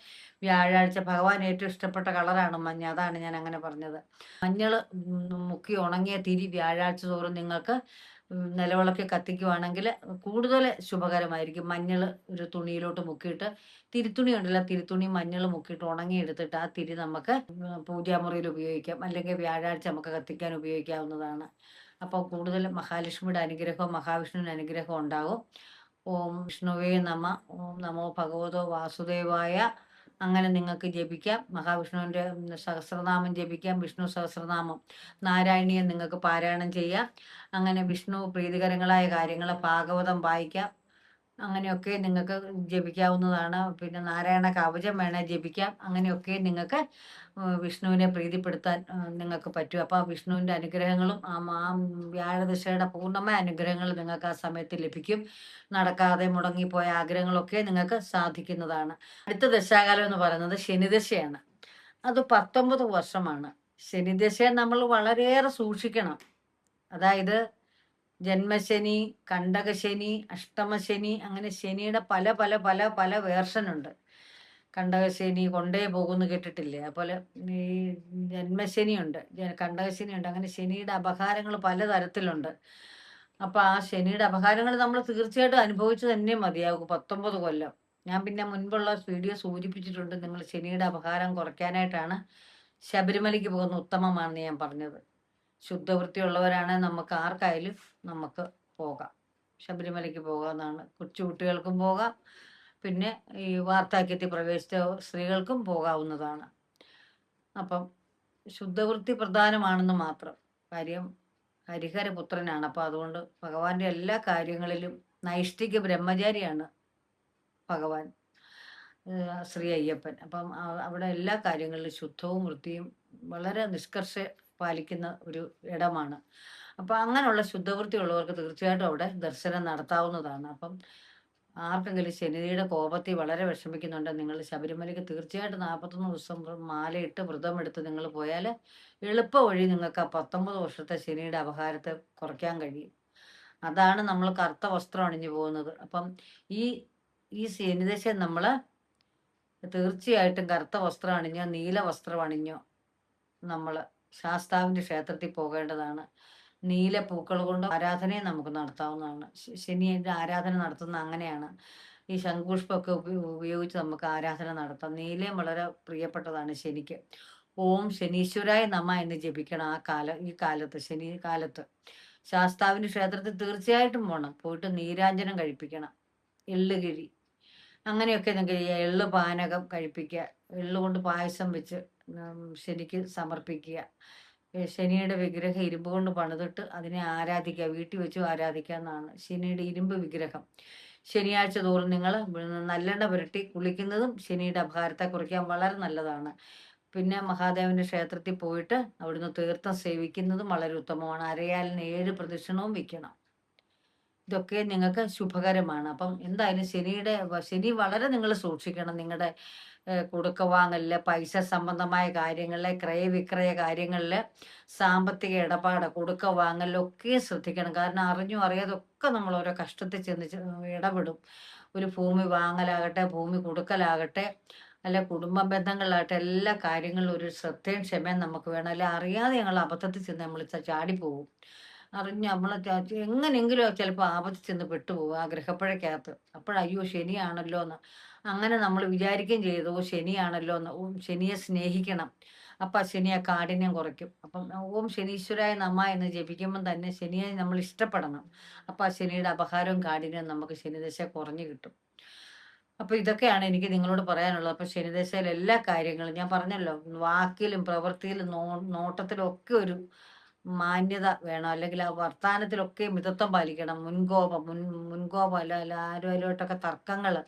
വ്യാഴാഴ്ച ഭഗവാൻ ഏറ്റവും ഇഷ്ടപ്പെട്ട കളറാണ് മഞ്ഞ. അതാണ് ഞാൻ അങ്ങനെ പറഞ്ഞത്. മഞ്ഞൾ മുക്കി ഉണങ്ങിയ തിരി വ്യാഴാഴ്ച തോറും നിങ്ങൾക്ക് നിലവിളക്ക് കത്തിക്കുവാണെങ്കിൽ കൂടുതൽ ശുഭകരമായിരിക്കും. മഞ്ഞൾ ഒരു തുണിയിലോട്ട് മുക്കിയിട്ട്, തിരിത്തുണി ഉണ്ടല്ലോ, തിരിത്തുണി മഞ്ഞൾ മുക്കിയിട്ട് ഉണങ്ങിയെടുത്തിട്ട് ആ തിരി നമുക്ക് പൂജാമുറിയിൽ ഉപയോഗിക്കാം. അല്ലെങ്കിൽ വ്യാഴാഴ്ച നമുക്ക് കത്തിക്കാൻ ഉപയോഗിക്കാവുന്നതാണ്. അപ്പോൾ കൂടുതൽ മഹാലക്ഷ്മിയുടെ അനുഗ്രഹവും മഹാവിഷ്ണുവിൻ്റെ അനുഗ്രഹവും ഉണ്ടാകും. ഓം വിഷ്ണുവേ നമ, ഓം നമോ ഭഗവതോ വാസുദേവായ. അങ്ങനെ നിങ്ങൾക്ക് ജപിക്കാം. മഹാവിഷ്ണുവിൻ്റെ സഹസ്രനാമം ജപിക്കാം, വിഷ്ണു സഹസ്രനാമം, നാരായണീയം നിങ്ങൾക്ക് പാരായണം ചെയ്യാം. അങ്ങനെ വിഷ്ണു പ്രീതികരങ്ങളായ കാര്യങ്ങൾ ഭാഗവതം വായിക്കാം. അങ്ങനെയൊക്കെ നിങ്ങൾക്ക് ജപിക്കാവുന്നതാണ്. പിന്നെ നാരായണ കവചം വേണേൽ ജപിക്കാം. അങ്ങനെയൊക്കെ നിങ്ങൾക്ക് വിഷ്ണുവിനെ പ്രീതിപ്പെടുത്താൻ നിങ്ങൾക്ക് പറ്റും. അപ്പോൾ വിഷ്ണുവിൻ്റെ അനുഗ്രഹങ്ങളും വ്യാഴദശയുടെ പൂർണ്ണമായ അനുഗ്രഹങ്ങൾ നിങ്ങൾക്ക് ആ സമയത്ത് ലഭിക്കും. നടക്കാതെ മുടങ്ങിപ്പോയ ആഗ്രഹങ്ങളൊക്കെ നിങ്ങൾക്ക് സാധിക്കുന്നതാണ്. അടുത്ത ദശാകാലം എന്ന് പറയുന്നത് ശനിദശയാണ്. അത് 19 വർഷമാണ്. ശനിദശയെ നമ്മൾ വളരെയേറെ സൂക്ഷിക്കണം. അതായത് ജന്മശനി, കണ്ടകശനി, അഷ്ടമശനി, അങ്ങനെ ശനിയുടെ പല പല പല പല വേർഷനുണ്ട്. കണ്ടകശനി കൊണ്ടേ പോകുന്നു കേട്ടിട്ടില്ലേ? അതുപോലെ ഈ ജന്മശനിയുണ്ട്, കണ്ടകശനിയുണ്ട്. അങ്ങനെ ശനിയുടെ അപഹാരങ്ങൾ പലതരത്തിലുണ്ട്. അപ്പോൾ ആ ശനിയുടെ അപഹാരങ്ങൾ നമ്മൾ തീർച്ചയായിട്ടും അനുഭവിച്ചു തന്നെ മതിയാകും 19 കൊല്ലം. ഞാൻ പിന്നെ മുൻപുള്ള വീഡിയോ സൂചിപ്പിച്ചിട്ടുണ്ട്, നിങ്ങൾ ശനിയുടെ അപഹാരം കുറയ്ക്കാനായിട്ടാണ് ശബരിമലയ്ക്ക് പോകുന്നത് ഉത്തമമാണെന്ന് ഞാൻ പറഞ്ഞത്. ശുദ്ധവൃത്തിയുള്ളവരാണ് നമുക്ക് ആർക്കായാലും നമുക്ക് പോകാം, ശബരിമലയ്ക്ക് പോകാമെന്നാണ്. കൊച്ചു കുട്ടികൾക്കും പോകാം, പിന്നെ ഈ വാർദ്ധക്യത്തിൽ പ്രവേശിച്ച സ്ത്രീകൾക്കും പോകാവുന്നതാണ്. അപ്പം ശുദ്ധവൃത്തി പ്രധാനമാണെന്ന് മാത്രം. കാര്യം ഹരിഹരപുത്രനാണ്. അപ്പം അതുകൊണ്ട് ഭഗവാന്റെ എല്ലാ കാര്യങ്ങളിലും നൈഷ്ഠിക ബ്രഹ്മചാരിയാണ് ഭഗവാൻ ശ്രീ അയ്യപ്പൻ. അപ്പം അവിടെ എല്ലാ കാര്യങ്ങളിലും ശുദ്ധവും വൃത്തിയും വളരെ നിഷ്കർഷ പാലിക്കുന്ന ഒരു ഇടമാണ്. അപ്പം അങ്ങനെയുള്ള ശുദ്ധവൃത്തി ഉള്ളവർക്ക് തീർച്ചയായിട്ടും അവിടെ ദർശനം നടത്താവുന്നതാണ്. അപ്പം ആർക്കെങ്കിലും ശനിയുടെ കോപത്തിൽ വളരെ വിഷമിക്കുന്നുണ്ട്, നിങ്ങൾ ശബരിമലയ്ക്ക് തീർച്ചയായിട്ടും 41 ദിവസം മാലയിട്ട് വ്രതമെടുത്ത് നിങ്ങൾ പോയാൽ എളുപ്പ വഴി നിങ്ങൾക്ക് ആ 19 വർഷത്തെ ശനിയുടെ അപഹാരത്തെ കുറയ്ക്കാൻ കഴിയും. അതാണ് നമ്മൾ കറുത്ത വസ്ത്രം അണിഞ്ഞു പോകുന്നത്. അപ്പം ഈ ഈ ശനിദശ നമ്മൾ തീർച്ചയായിട്ടും കറുത്ത വസ്ത്രം അണിഞ്ഞോ നീല വസ്ത്രം അണിഞ്ഞോ നമ്മൾ ശാസ്താവിൻ്റെ ക്ഷേത്രത്തിൽ പോകേണ്ടതാണ്. നീല പൂക്കൾ കൊണ്ട് ആരാധനയും നമുക്ക് നടത്താവുന്നതാണ്. ശനിയുടെ ആരാധന നടത്തുന്ന അങ്ങനെയാണ്. ഈ ശംഖുപുഷ്പമൊക്കെ ഉപയോഗിച്ച് നമുക്ക് ആരാധന നടത്താം. നീലയും വളരെ പ്രിയപ്പെട്ടതാണ് ശനിക്ക്. ഓം ശനീശ്വരായ നമ എന്ന് ജപിക്കണം ഈ കാലത്ത്, ശനി കാലത്ത്. ശാസ്താവിൻ്റെ ക്ഷേത്രത്തിൽ തീർച്ചയായിട്ടും പോകണം. പോയിട്ട് നീരാഞ്ജനം കഴിപ്പിക്കണം. എള്ളുകിഴി അങ്ങനെയൊക്കെ നിങ്ങൾക്ക് ചെയ്യാം. എള്ള് പാനകം കഴിപ്പിക്കുക, എള്ളുകൊണ്ട് പായസം വെച്ച് ശനിക്ക് സമർപ്പിക്കുക. ശനിയുടെ വിഗ്രഹം ഇരുമ്പ് കൊണ്ട് പണിതിട്ട് അതിനെ ആരാധിക്കുക, വീട്ടിൽ വെച്ച് ആരാധിക്കുക എന്നാണ് ശനിയുടെ ഇരുമ്പ് വിഗ്രഹം. ശനിയാഴ്ച തോറും നിങ്ങൾ നല്ലെണ്ണ പുരട്ടി കുളിക്കുന്നതും ശനിയുടെ അപഹാരത്തെ കുറിക്കാൻ വളരെ നല്ലതാണ്. പിന്നെ മഹാദേവന്റെ ക്ഷേത്രത്തിൽ പോയിട്ട് അവിടുന്ന് തീർത്ഥം സേവിക്കുന്നതും വളരെ ഉത്തമമാണ്. അരയാലിന് 7 പ്രദക്ഷിണവും വയ്ക്കണം. ഇതൊക്കെ നിങ്ങൾക്ക് ശുഭകരമാണ്. അപ്പം എന്തായാലും ശനി വളരെ നിങ്ങൾ സൂക്ഷിക്കണം. നിങ്ങളുടെ കൊടുക്ക വാങ്ങലില്, പൈസ സംബന്ധമായ കാര്യങ്ങളില്, ക്രയവിക്രയ കാര്യങ്ങളില്, സാമ്പത്തിക ഇടപാട്, കൊടുക്ക വാങ്ങലിലൊക്കെ ശ്രദ്ധിക്കണം. കാരണം അറിഞ്ഞും അറിയാതൊക്കെ നമ്മൾ ഓരോ കഷ്ടത്തിൽ ചെന്ന് ഇടപെടും. ഒരു ഭൂമി വാങ്ങലാകട്ടെ, ഭൂമി കൊടുക്കലാകട്ടെ, അല്ല കുടുംബ ബന്ധങ്ങളിലാകട്ടെ, എല്ലാ കാര്യങ്ങളിലും ഒരു ശ്രദ്ധയും ക്ഷമയും നമുക്ക് വേണം. അല്ലെ അറിയാതെ ഞങ്ങൾ അബദ്ധത്തിൽ ചെന്ന് നമ്മൾ ചാടിപ്പോവും. അറിഞ്ഞ് നമ്മൾ എങ്ങനെയെങ്കിലും ചിലപ്പോൾ ആപത്തിൽ ചെന്ന് പെട്ടുപോകും ആ ഗ്രഹപ്പഴക്കകത്ത്. അയ്യോ ശനിയാണല്ലോ എന്ന് അങ്ങനെ നമ്മൾ വിചാരിക്കുകയും ചെയ്തു, ഓ ശനിയാണല്ലോ എന്ന്. ഓം ശനിയെ സ്നേഹിക്കണം. അപ്പം ശനിയെ കാഠിന്യം കുറയ്ക്കും. അപ്പം ഓം ശനീശ്വരായ നമ എന്ന് ജപിക്കുമ്പം തന്നെ ശനിയെ നമ്മൾ ഇഷ്ടപ്പെടണം. അപ്പം ആ ശനിയുടെ അപഹാരവും കാഠിന്യവും നമുക്ക് ശനിദശ കുറഞ്ഞു കിട്ടും. അപ്പോൾ ഇതൊക്കെയാണ് എനിക്ക് നിങ്ങളോട് പറയാനുള്ളത്. അപ്പോൾ ശനിദശയിൽ എല്ലാ കാര്യങ്ങളും ഞാൻ പറഞ്ഞല്ലോ, വാക്കിലും പ്രവൃത്തിയിലും നോട്ടത്തിലും ഒക്കെ ഒരു മാന്യത വേണം. അല്ലെങ്കിൽ ആ വർത്താനത്തിലൊക്കെ മിതത്വം പാലിക്കണം. മുൻകോപം അല്ല ആരുമായിട്ടൊക്കെ തർക്കങ്ങള്,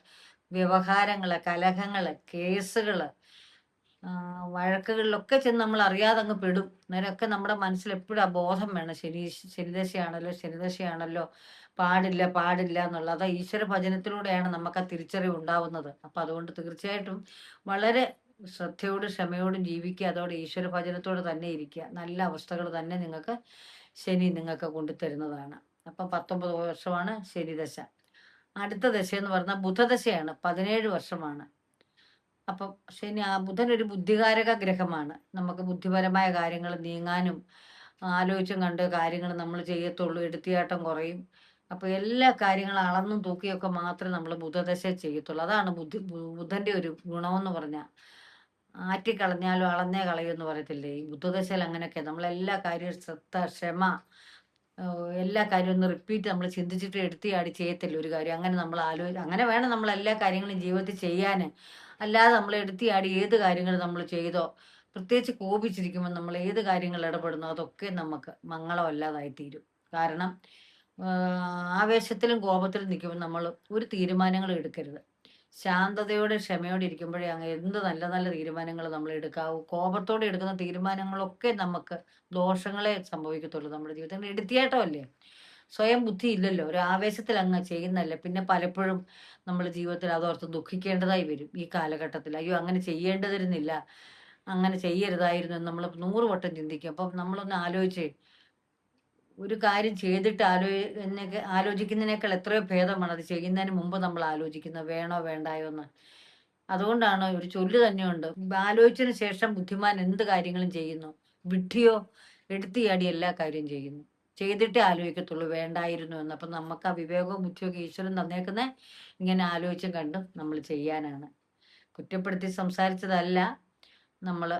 വ്യവഹാരങ്ങള്, കലഹങ്ങള്, കേസുകള്, വഴക്കുകളിലൊക്കെ ചെന്ന് നമ്മൾ അറിയാതെ അങ്ങ് പെടും. അന്നേരമൊക്കെ നമ്മുടെ മനസ്സിൽ എപ്പോഴും ആ ബോധം വേണം. ശനിദശയാണല്ലോ, പാടില്ല പാടില്ല എന്നുള്ളത്. അത് ഈശ്വര ഭജനത്തിലൂടെയാണ് നമുക്ക് ആ തിരിച്ചറിവ് ഉണ്ടാവുന്നത്. അപ്പം അതുകൊണ്ട് തീർച്ചയായിട്ടും വളരെ ശ്രദ്ധയോടും ക്ഷമയോടും ജീവിക്കുക. അതോടെ ഈശ്വര ഭജനത്തോട് തന്നെ ഇരിക്കുക. നല്ല അവസ്ഥകൾ തന്നെ ശനി നിങ്ങൾക്ക് കൊണ്ടുതരുന്നതാണ്. അപ്പം 19 വർഷമാണ് ശനിദശ. അടുത്ത ദശയെന്ന് പറഞ്ഞാൽ ബുധദശയാണ്, 17 വർഷമാണ്. അപ്പം ബുധൻ ഒരു ബുദ്ധികാരക ഗ്രഹമാണ്. നമുക്ക് ബുദ്ധിപരമായ കാര്യങ്ങൾ നീങ്ങാനും ആലോചിച്ചും കണ്ട് കാര്യങ്ങൾ നമ്മൾ ചെയ്യത്തുള്ളൂ. എടുത്തിയാട്ടം കുറയും. അപ്പോൾ എല്ലാ കാര്യങ്ങളും അളന്നും തൂക്കിയൊക്കെ മാത്രമേ നമ്മൾ ബുധദശ ചെയ്യത്തുള്ളൂ. അതാണ് ബുധന്റെ ഒരു ഗുണമെന്ന് പറഞ്ഞാൽ. ആറ്റിക്കളഞ്ഞാലും അളന്നേ കളയുമെന്ന് പറയത്തില്ലേ? ഈ ബുധദശയിൽ അങ്ങനെയൊക്കെ നമ്മളെല്ലാ കാര്യവും ശ്രദ്ധ, ക്ഷമ, എല്ലാ കാര്യവും ഒന്ന് റിപ്പീറ്റ് നമ്മൾ ചിന്തിച്ചിട്ട് എടുത്തിയാടി ചെയ്യത്തില്ല ഒരു കാര്യം. അങ്ങനെ നമ്മൾ അങ്ങനെ വേണം നമ്മൾ എല്ലാ കാര്യങ്ങളും ജീവിതത്തിൽ ചെയ്യാൻ. അല്ലാതെ നമ്മൾ എടുത്തിയാടി ഏത് കാര്യങ്ങൾ നമ്മൾ ചെയ്തോ, പ്രത്യേകിച്ച് കോപിച്ചിരിക്കുമ്പോൾ നമ്മൾ ഏത് കാര്യങ്ങൾ ഇടപെടുന്നോ അതൊക്കെ നമുക്ക് മംഗളമല്ലാതായി തീരും. കാരണം ആവേശത്തിലും കോപത്തിലും നിൽക്കുമ്പോൾ നമ്മൾ ഒരു തീരുമാനങ്ങളും എടുക്കരുത്. ശാന്തതയോടെ ക്ഷമയോടെ ഇരിക്കുമ്പോഴേ അങ്ങ് എന്ത് നല്ല നല്ല തീരുമാനങ്ങൾ നമ്മൾ എടുക്കാവൂ. കോപത്തോടെ എടുക്കുന്ന തീരുമാനങ്ങളൊക്കെ നമുക്ക് ദോഷങ്ങളെ സംഭവിക്കത്തുള്ളൂ നമ്മുടെ ജീവിതത്തിൽ. എടുത്തിയാട്ടമല്ലേ, സ്വയം ബുദ്ധി ഇല്ലല്ലോ, ഒരു ആവേശത്തിൽ അങ്ങ് ചെയ്യുന്നല്ലേ. പിന്നെ പലപ്പോഴും നമ്മൾ ജീവിതത്തിൽ അതോർത്ത് ദുഃഖിക്കേണ്ടതായി വരും ഈ കാലഘട്ടത്തിൽ. അയ്യോ അങ്ങനെ ചെയ്യേണ്ടതിരുന്നില്ല, അങ്ങനെ ചെയ്യരുതായിരുന്നു എന്ന് നമ്മൾ 100 വട്ടം ചിന്തിക്കും. അപ്പം നമ്മളൊന്ന് ആലോചിച്ച് ഒരു കാര്യം ചെയ്തിട്ട് ആലോചിക്കുന്നതിനേക്കാൾ എത്രയോ ഭേദമാണ് അത് ചെയ്യുന്നതിന് മുമ്പ് നമ്മൾ ആലോചിക്കുന്നത്, വേണോ വേണ്ടായോ എന്ന്. അതുകൊണ്ടാണ് ഒരു ചൊല്ല് തന്നെയുണ്ട്, ആലോചിച്ചതിന് ശേഷം ബുദ്ധിമാൻ എന്ത് കാര്യങ്ങളും ചെയ്യുന്നു, വിഡ്ഢിയോ എടുത്തിയാടി എല്ലാ കാര്യവും ചെയ്യുന്നു. ചെയ്തിട്ടേ ആലോചിക്കത്തുള്ളൂ വേണ്ടായിരുന്നു എന്ന്. അപ്പം നമുക്ക് ആ വിവേകവും ബുദ്ധിയൊക്കെ ഈശ്വരൻ തന്നേക്കുന്നത് ഇങ്ങനെ ആലോചിച്ചും കണ്ടും നമ്മൾ ചെയ്യാനാണ്. കുറ്റപ്പെടുത്തി സംസാരിച്ചതല്ല, നമ്മൾ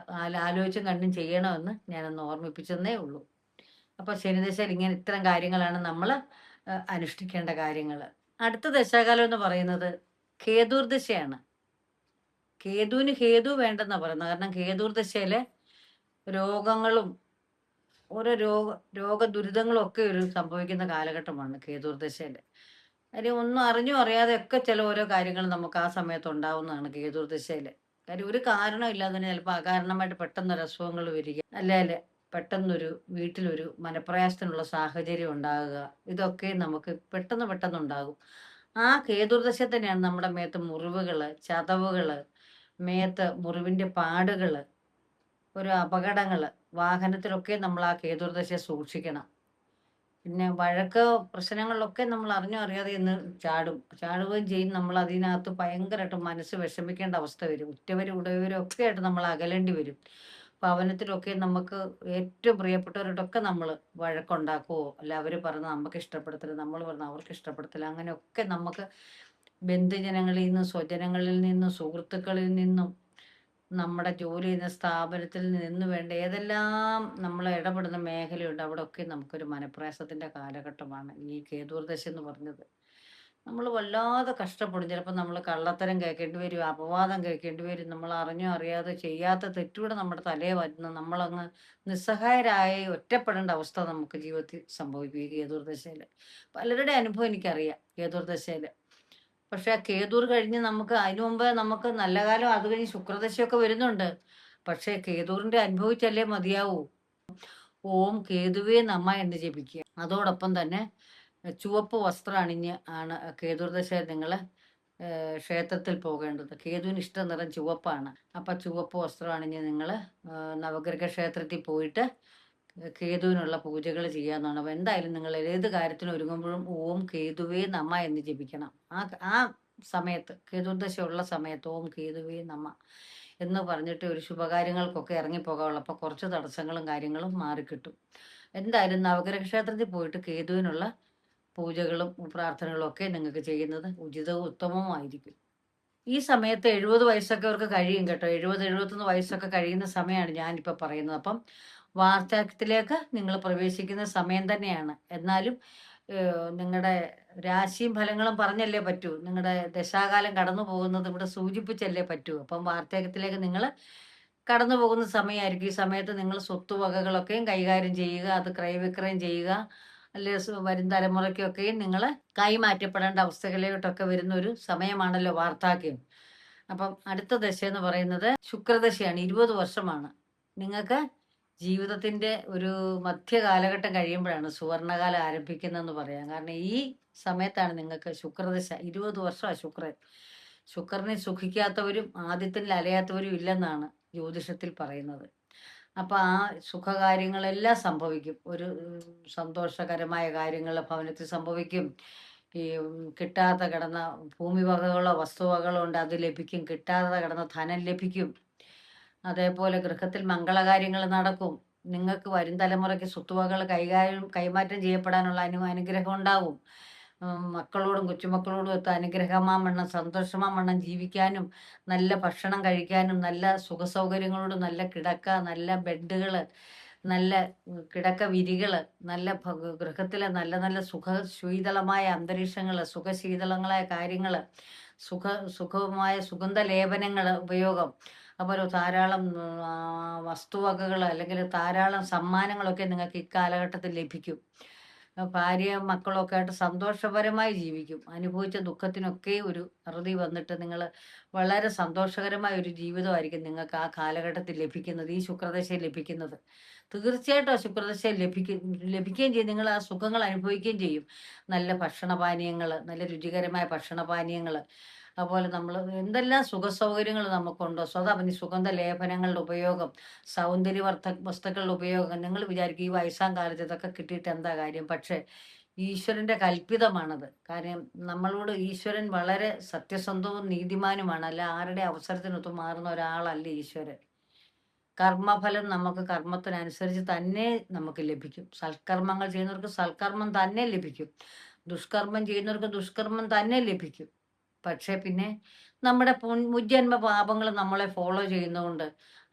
ആലോചിച്ചും കണ്ടും ചെയ്യണമെന്ന് ഞാനൊന്ന് ഓർമ്മിപ്പിച്ചെന്നേ ഉള്ളൂ. അപ്പോൾ ശനിദശയിൽ ഇങ്ങനെ ഇത്തരം കാര്യങ്ങളാണ് നമ്മൾ അനുഷ്ഠിക്കേണ്ട കാര്യങ്ങൾ. അടുത്ത ദശാകാലം എന്ന് പറയുന്നത് കേതുർദശയാണ്. കേതുവിന് ഹേതു വേണ്ടെന്നാ പറയുന്നത്. കാരണം കേതുർദശയിലെ രോഗങ്ങളും ഓരോ രോഗദുരിതങ്ങളും ഒക്കെ ഒരു സംഭവിക്കുന്ന കാലഘട്ടമാണ് കേതുർദശയിൽ. കാര്യം ഒന്നും അറിഞ്ഞോ അറിയാതെ ഒക്കെ ചില ഓരോ കാര്യങ്ങൾ നമുക്ക് ആ സമയത്ത് ഉണ്ടാവുന്നതാണ് കേതുർദശയിൽ. കാര്യം ഒരു കാരണം ഇല്ലാതെ തന്നെ ചിലപ്പോൾ അകാരണമായിട്ട് പെട്ടെന്നൊരു അസുഖങ്ങൾ വരിക, അല്ലെ പെട്ടെന്നൊരു വീട്ടിലൊരു മനപ്രയാസത്തിനുള്ള സാഹചര്യം ഉണ്ടാകുക, ഇതൊക്കെ നമുക്ക് പെട്ടെന്ന് പെട്ടെന്ന് ഉണ്ടാകും. ആ കേതുർദശ തന്നെയാണ് നമ്മുടെ മേത്ത് മുറിവുകള്, ചതവുകള്, മേത്ത് മുറിവിന്റെ പാടുകള്, ഒരു അപകടങ്ങള്, വാഹനത്തിലൊക്കെ നമ്മൾ ആ കേതുർദശ സൂക്ഷിക്കണം. പിന്നെ വഴക്ക് പ്രശ്നങ്ങളിലൊക്കെ നമ്മൾ അറിഞ്ഞോ അറിയാതെ ഇന്ന് ചാടുകയും ചെയ്യും. നമ്മൾ അതിനകത്ത് ഭയങ്കരമായിട്ട് മനസ്സ് വിഷമിക്കേണ്ട അവസ്ഥ വരും. ഉറ്റവരും ഉടയവരും ഒക്കെ ആയിട്ട് നമ്മൾ അകലേണ്ടി വരും. ഭവനത്തിലൊക്കെ നമുക്ക് ഏറ്റവും പ്രിയപ്പെട്ടവരോടൊക്കെ നമ്മൾ വഴക്കുണ്ടാക്കുവോ, അല്ല അവർ പറഞ്ഞ് നമുക്ക് ഇഷ്ടപ്പെടത്തില്ല, നമ്മൾ പറഞ്ഞ് അവർക്ക് ഇഷ്ടപ്പെടത്തില്ല, അങ്ങനെയൊക്കെ നമുക്ക് ബന്ധുജനങ്ങളിൽ നിന്നും, സ്വജനങ്ങളിൽ നിന്നും, സുഹൃത്തുക്കളിൽ നിന്നും, നമ്മുടെ ജോലി ചെയ്യുന്ന സ്ഥാപനത്തിൽ നിന്ന് വേണ്ട ഏതെല്ലാം നമ്മൾ ഇടപെടുന്ന മേഖലയുണ്ട് അവിടെയൊക്കെ നമുക്കൊരു മനപ്രയാസത്തിന്റെ കാലഘട്ടമാണ് ഈ കേതുർദശ എന്ന് പറഞ്ഞത്. നമ്മൾ വല്ലാതെ കഷ്ടപ്പെടും. ചിലപ്പോൾ നമ്മൾ കള്ളത്തരം കേൾക്കേണ്ടി വരും, അപവാദം കേൾക്കേണ്ടി വരും. നമ്മൾ അറിഞ്ഞോ അറിയാതെ ചെയ്യാത്ത തെറ്റൂടെ നമ്മുടെ തലയെ വരുന്ന നമ്മളങ്ങ് നിസ്സഹായരായി ഒറ്റപ്പെടേണ്ട അവസ്ഥ നമുക്ക് ജീവിതത്തിൽ സംഭവിക്കും ഈ കേതുർദശയിൽ. പലരുടെ അനുഭവം എനിക്കറിയാം കേതുർദശയിൽ. പക്ഷെ കേതുർ കഴിഞ്ഞ് നമുക്ക് അതിനു മുമ്പ് നമുക്ക് നല്ല കാലം, അത് കഴിഞ്ഞ് ശുക്രദശയൊക്കെ വരുന്നുണ്ട്. പക്ഷെ കേതുറിന്റെ അനുഭവിച്ചല്ലേ മതിയാവൂ. ഓം കേതുവേ നമ എന്ന് ജപിക്കുക. അതോടൊപ്പം തന്നെ ചുവപ്പ് വസ്ത്രം അണിഞ്ഞ് ആണ് കേതുർദശ നിങ്ങൾ ക്ഷേത്രത്തിൽ പോകേണ്ടത്. കേതുവിന് ഇഷ്ട നിറം ചുവപ്പാണ്. അപ്പം ചുവപ്പ് വസ്ത്രം അണിഞ്ഞ് നിങ്ങൾ നവഗ്രഹ ക്ഷേത്രത്തിൽ പോയിട്ട് കേതുവിനുള്ള പൂജകൾ ചെയ്യാന്നാണ്. അപ്പം എന്തായാലും നിങ്ങൾ ഏത് കാര്യത്തിനും ഒരുങ്ങുമ്പോഴും ഓം കേതുവേ നമ എന്ന് ജപിക്കണം. ആ സമയത്ത് കേതുർദശ ഉള്ള സമയത്ത് ഓം കേതുവേ നമ എന്ന് പറഞ്ഞിട്ട് ഒരു ശുഭകാര്യങ്ങൾക്കൊക്കെ ഇറങ്ങിപ്പോകാവുള്ളൂ. അപ്പോൾ കുറച്ച് തടസ്സങ്ങളും കാര്യങ്ങളും മാറിക്കിട്ടും. എന്തായാലും നവഗ്രഹ ക്ഷേത്രത്തിൽ പോയിട്ട് കേതുവിനുള്ള പൂജകളും പ്രാർത്ഥനകളും ഒക്കെ നിങ്ങൾക്ക് ചെയ്യുന്നത് ഉചിതവും ഉത്തമവുമായിരിക്കും. ഈ സമയത്ത് 70 വയസ്സൊക്കെ അവർക്ക് കഴിയും കേട്ടോ. 70-71 വയസ്സൊക്കെ കഴിയുന്ന സമയമാണ് ഞാനിപ്പോൾ പറയുന്നത്. അപ്പം വാർദ്ധക്യത്തിലേക്ക് നിങ്ങൾ പ്രവേശിക്കുന്ന സമയം തന്നെയാണ്. എന്നാലും നിങ്ങളുടെ രാശിയും ഫലങ്ങളും പറഞ്ഞല്ലേ പറ്റൂ. നിങ്ങളുടെ ദശാകാലം കടന്നു പോകുന്നത് ഇവിടെ സൂചിപ്പിച്ചല്ലേ പറ്റൂ. അപ്പം വാർദ്ധക്യത്തിലേക്ക് നിങ്ങൾ കടന്നു പോകുന്ന സമയമായിരിക്കും. ഈ സമയത്ത് നിങ്ങൾ സ്വത്തുവകകളൊക്കെയും കൈകാര്യം ചെയ്യുക, അത് ക്രയവിക്രയം ചെയ്യുക, അല്ലെ വരും തലമുറയ്ക്കൊക്കെയും നിങ്ങൾ കൈമാറ്റപ്പെടേണ്ട അവസ്ഥകളിലോട്ടൊക്കെ വരുന്ന ഒരു സമയമാണല്ലോ വാർദ്ധക്യം. അപ്പം അടുത്ത ദശ എന്ന് പറയുന്നത് ശുക്രദശയാണ്. 20 വർഷമാണ്. നിങ്ങൾക്ക് ജീവിതത്തിന്റെ ഒരു മധ്യ കാലഘട്ടം കഴിയുമ്പോഴാണ് സുവർണകാലം ആരംഭിക്കുന്നതെന്ന് പറയാം. കാരണം ഈ സമയത്താണ് നിങ്ങൾക്ക് ശുക്രദശ. 20 വർഷമാണ് ശുക്രൻ. ശുക്രനെ സുഖിക്കാത്തവരും ആദ്യത്തിൽ അലയാത്തവരും ഇല്ലെന്നാണ് ജ്യോതിഷത്തിൽ പറയുന്നത്. അപ്പൊ ആ സുഖകാര്യങ്ങളെല്ലാം സംഭവിക്കും. ഒരു സന്തോഷകരമായ കാര്യങ്ങൾ ഭവനത്തിൽ സംഭവിക്കും. ഈ കിട്ടാതെ കിടന്ന ഭൂമിവകകളോ വസ്തുവകകളോ ഉണ്ട്, അത് ലഭിക്കും. കിട്ടാതെ കിടന്ന ധനം ലഭിക്കും. അതേപോലെ ഗൃഹത്തിൽ മംഗളകാര്യങ്ങൾ നടക്കും. നിങ്ങൾക്ക് വരും തലമുറയ്ക്ക് സ്വത്തുവകകൾ കൈമാറ്റം ചെയ്യപ്പെടാനുള്ള അനുഗ്രഹം ഉണ്ടാവും. മക്കളോടും കൊച്ചുമക്കളോടും ഒത്ത് അനുഗ്രഹമാവണ്ണം സന്തോഷമാവണ്ണം ജീവിക്കാനും നല്ല ഭക്ഷണം കഴിക്കാനും നല്ല സുഖസൗകര്യങ്ങളോട് നല്ല കിടക്ക, നല്ല ബെഡുകൾ, നല്ല കിടക്ക വിരികൾ, നല്ല ഗൃഹത്തിലെ നല്ല നല്ല ശീതളമായ അന്തരീക്ഷങ്ങൾ, സുഖശീതളങ്ങളായ കാര്യങ്ങൾ, സുഖമായ സുഗന്ധ ലേപനങ്ങൾ ഉപയോഗം, അതുപോലെ ധാരാളം വസ്തുവകകൾ അല്ലെങ്കിൽ ധാരാളം സമ്മാനങ്ങളൊക്കെ നിങ്ങൾക്ക് ഇക്കാലഘട്ടത്തിൽ ലഭിക്കും. ഭാര്യ മക്കളൊക്കെ ആയിട്ട് സന്തോഷപരമായി ജീവിക്കും. അനുഭവിച്ച ദുഃഖത്തിനൊക്കെ ഒരു അറുതി വന്നിട്ട് നിങ്ങൾ വളരെ സന്തോഷകരമായ ഒരു ജീവിതമായിരിക്കും നിങ്ങൾക്ക് ആ കാലഘട്ടത്തിൽ ലഭിക്കുന്നത്, ഈ ശുക്രദശയിൽ ലഭിക്കുന്നത്. തീർച്ചയായിട്ടും ആ ശുക്രദശയിൽ ലഭിക്കുകയും ചെയ്യും. നിങ്ങൾ ആ സുഖങ്ങൾ അനുഭവിക്കുകയും ചെയ്യും. നല്ല ഭക്ഷണപാനീയങ്ങൾ, നല്ല രുചികരമായ ഭക്ഷണപാനീയങ്ങൾ, അതുപോലെ നമ്മൾ എന്തെല്ലാം സുഖസൗകര്യങ്ങൾ നമുക്കുണ്ടോ, സുഗന്ധ ലേപനങ്ങളുടെ ഉപയോഗം, വസ്തുക്കളുടെ ഉപയോഗം. നിങ്ങൾ വിചാരിക്കും ഈ വയസ്സാം കാലത്ത് ഇതൊക്കെ കിട്ടിയിട്ട് എന്താ കാര്യം? പക്ഷേ ഈശ്വരന്റെ കൽപ്പിതമാണത്. കാര്യം നമ്മളോട് ഈശ്വരൻ വളരെ സത്യസന്ധവും നീതിമാനുമാണ്. അല്ല ആരുടെ അവസരത്തിനൊത്ത് മാറുന്ന ഒരാളല്ല ഈശ്വരൻ. കർമ്മഫലം നമുക്ക് കർമ്മത്തിനനുസരിച്ച് തന്നെ നമുക്ക് ലഭിക്കും. സൽക്കർമ്മങ്ങൾ ചെയ്യുന്നവർക്ക് സൽക്കർമ്മം തന്നെ ലഭിക്കും. ദുഷ്കർമ്മം ചെയ്യുന്നവർക്ക് ദുഷ്കർമ്മം തന്നെ ലഭിക്കും. പക്ഷേ പിന്നെ നമ്മുടെ മുജ്ജന്മ പാപങ്ങൾ നമ്മളെ ഫോളോ ചെയ്യുന്നതുകൊണ്ട്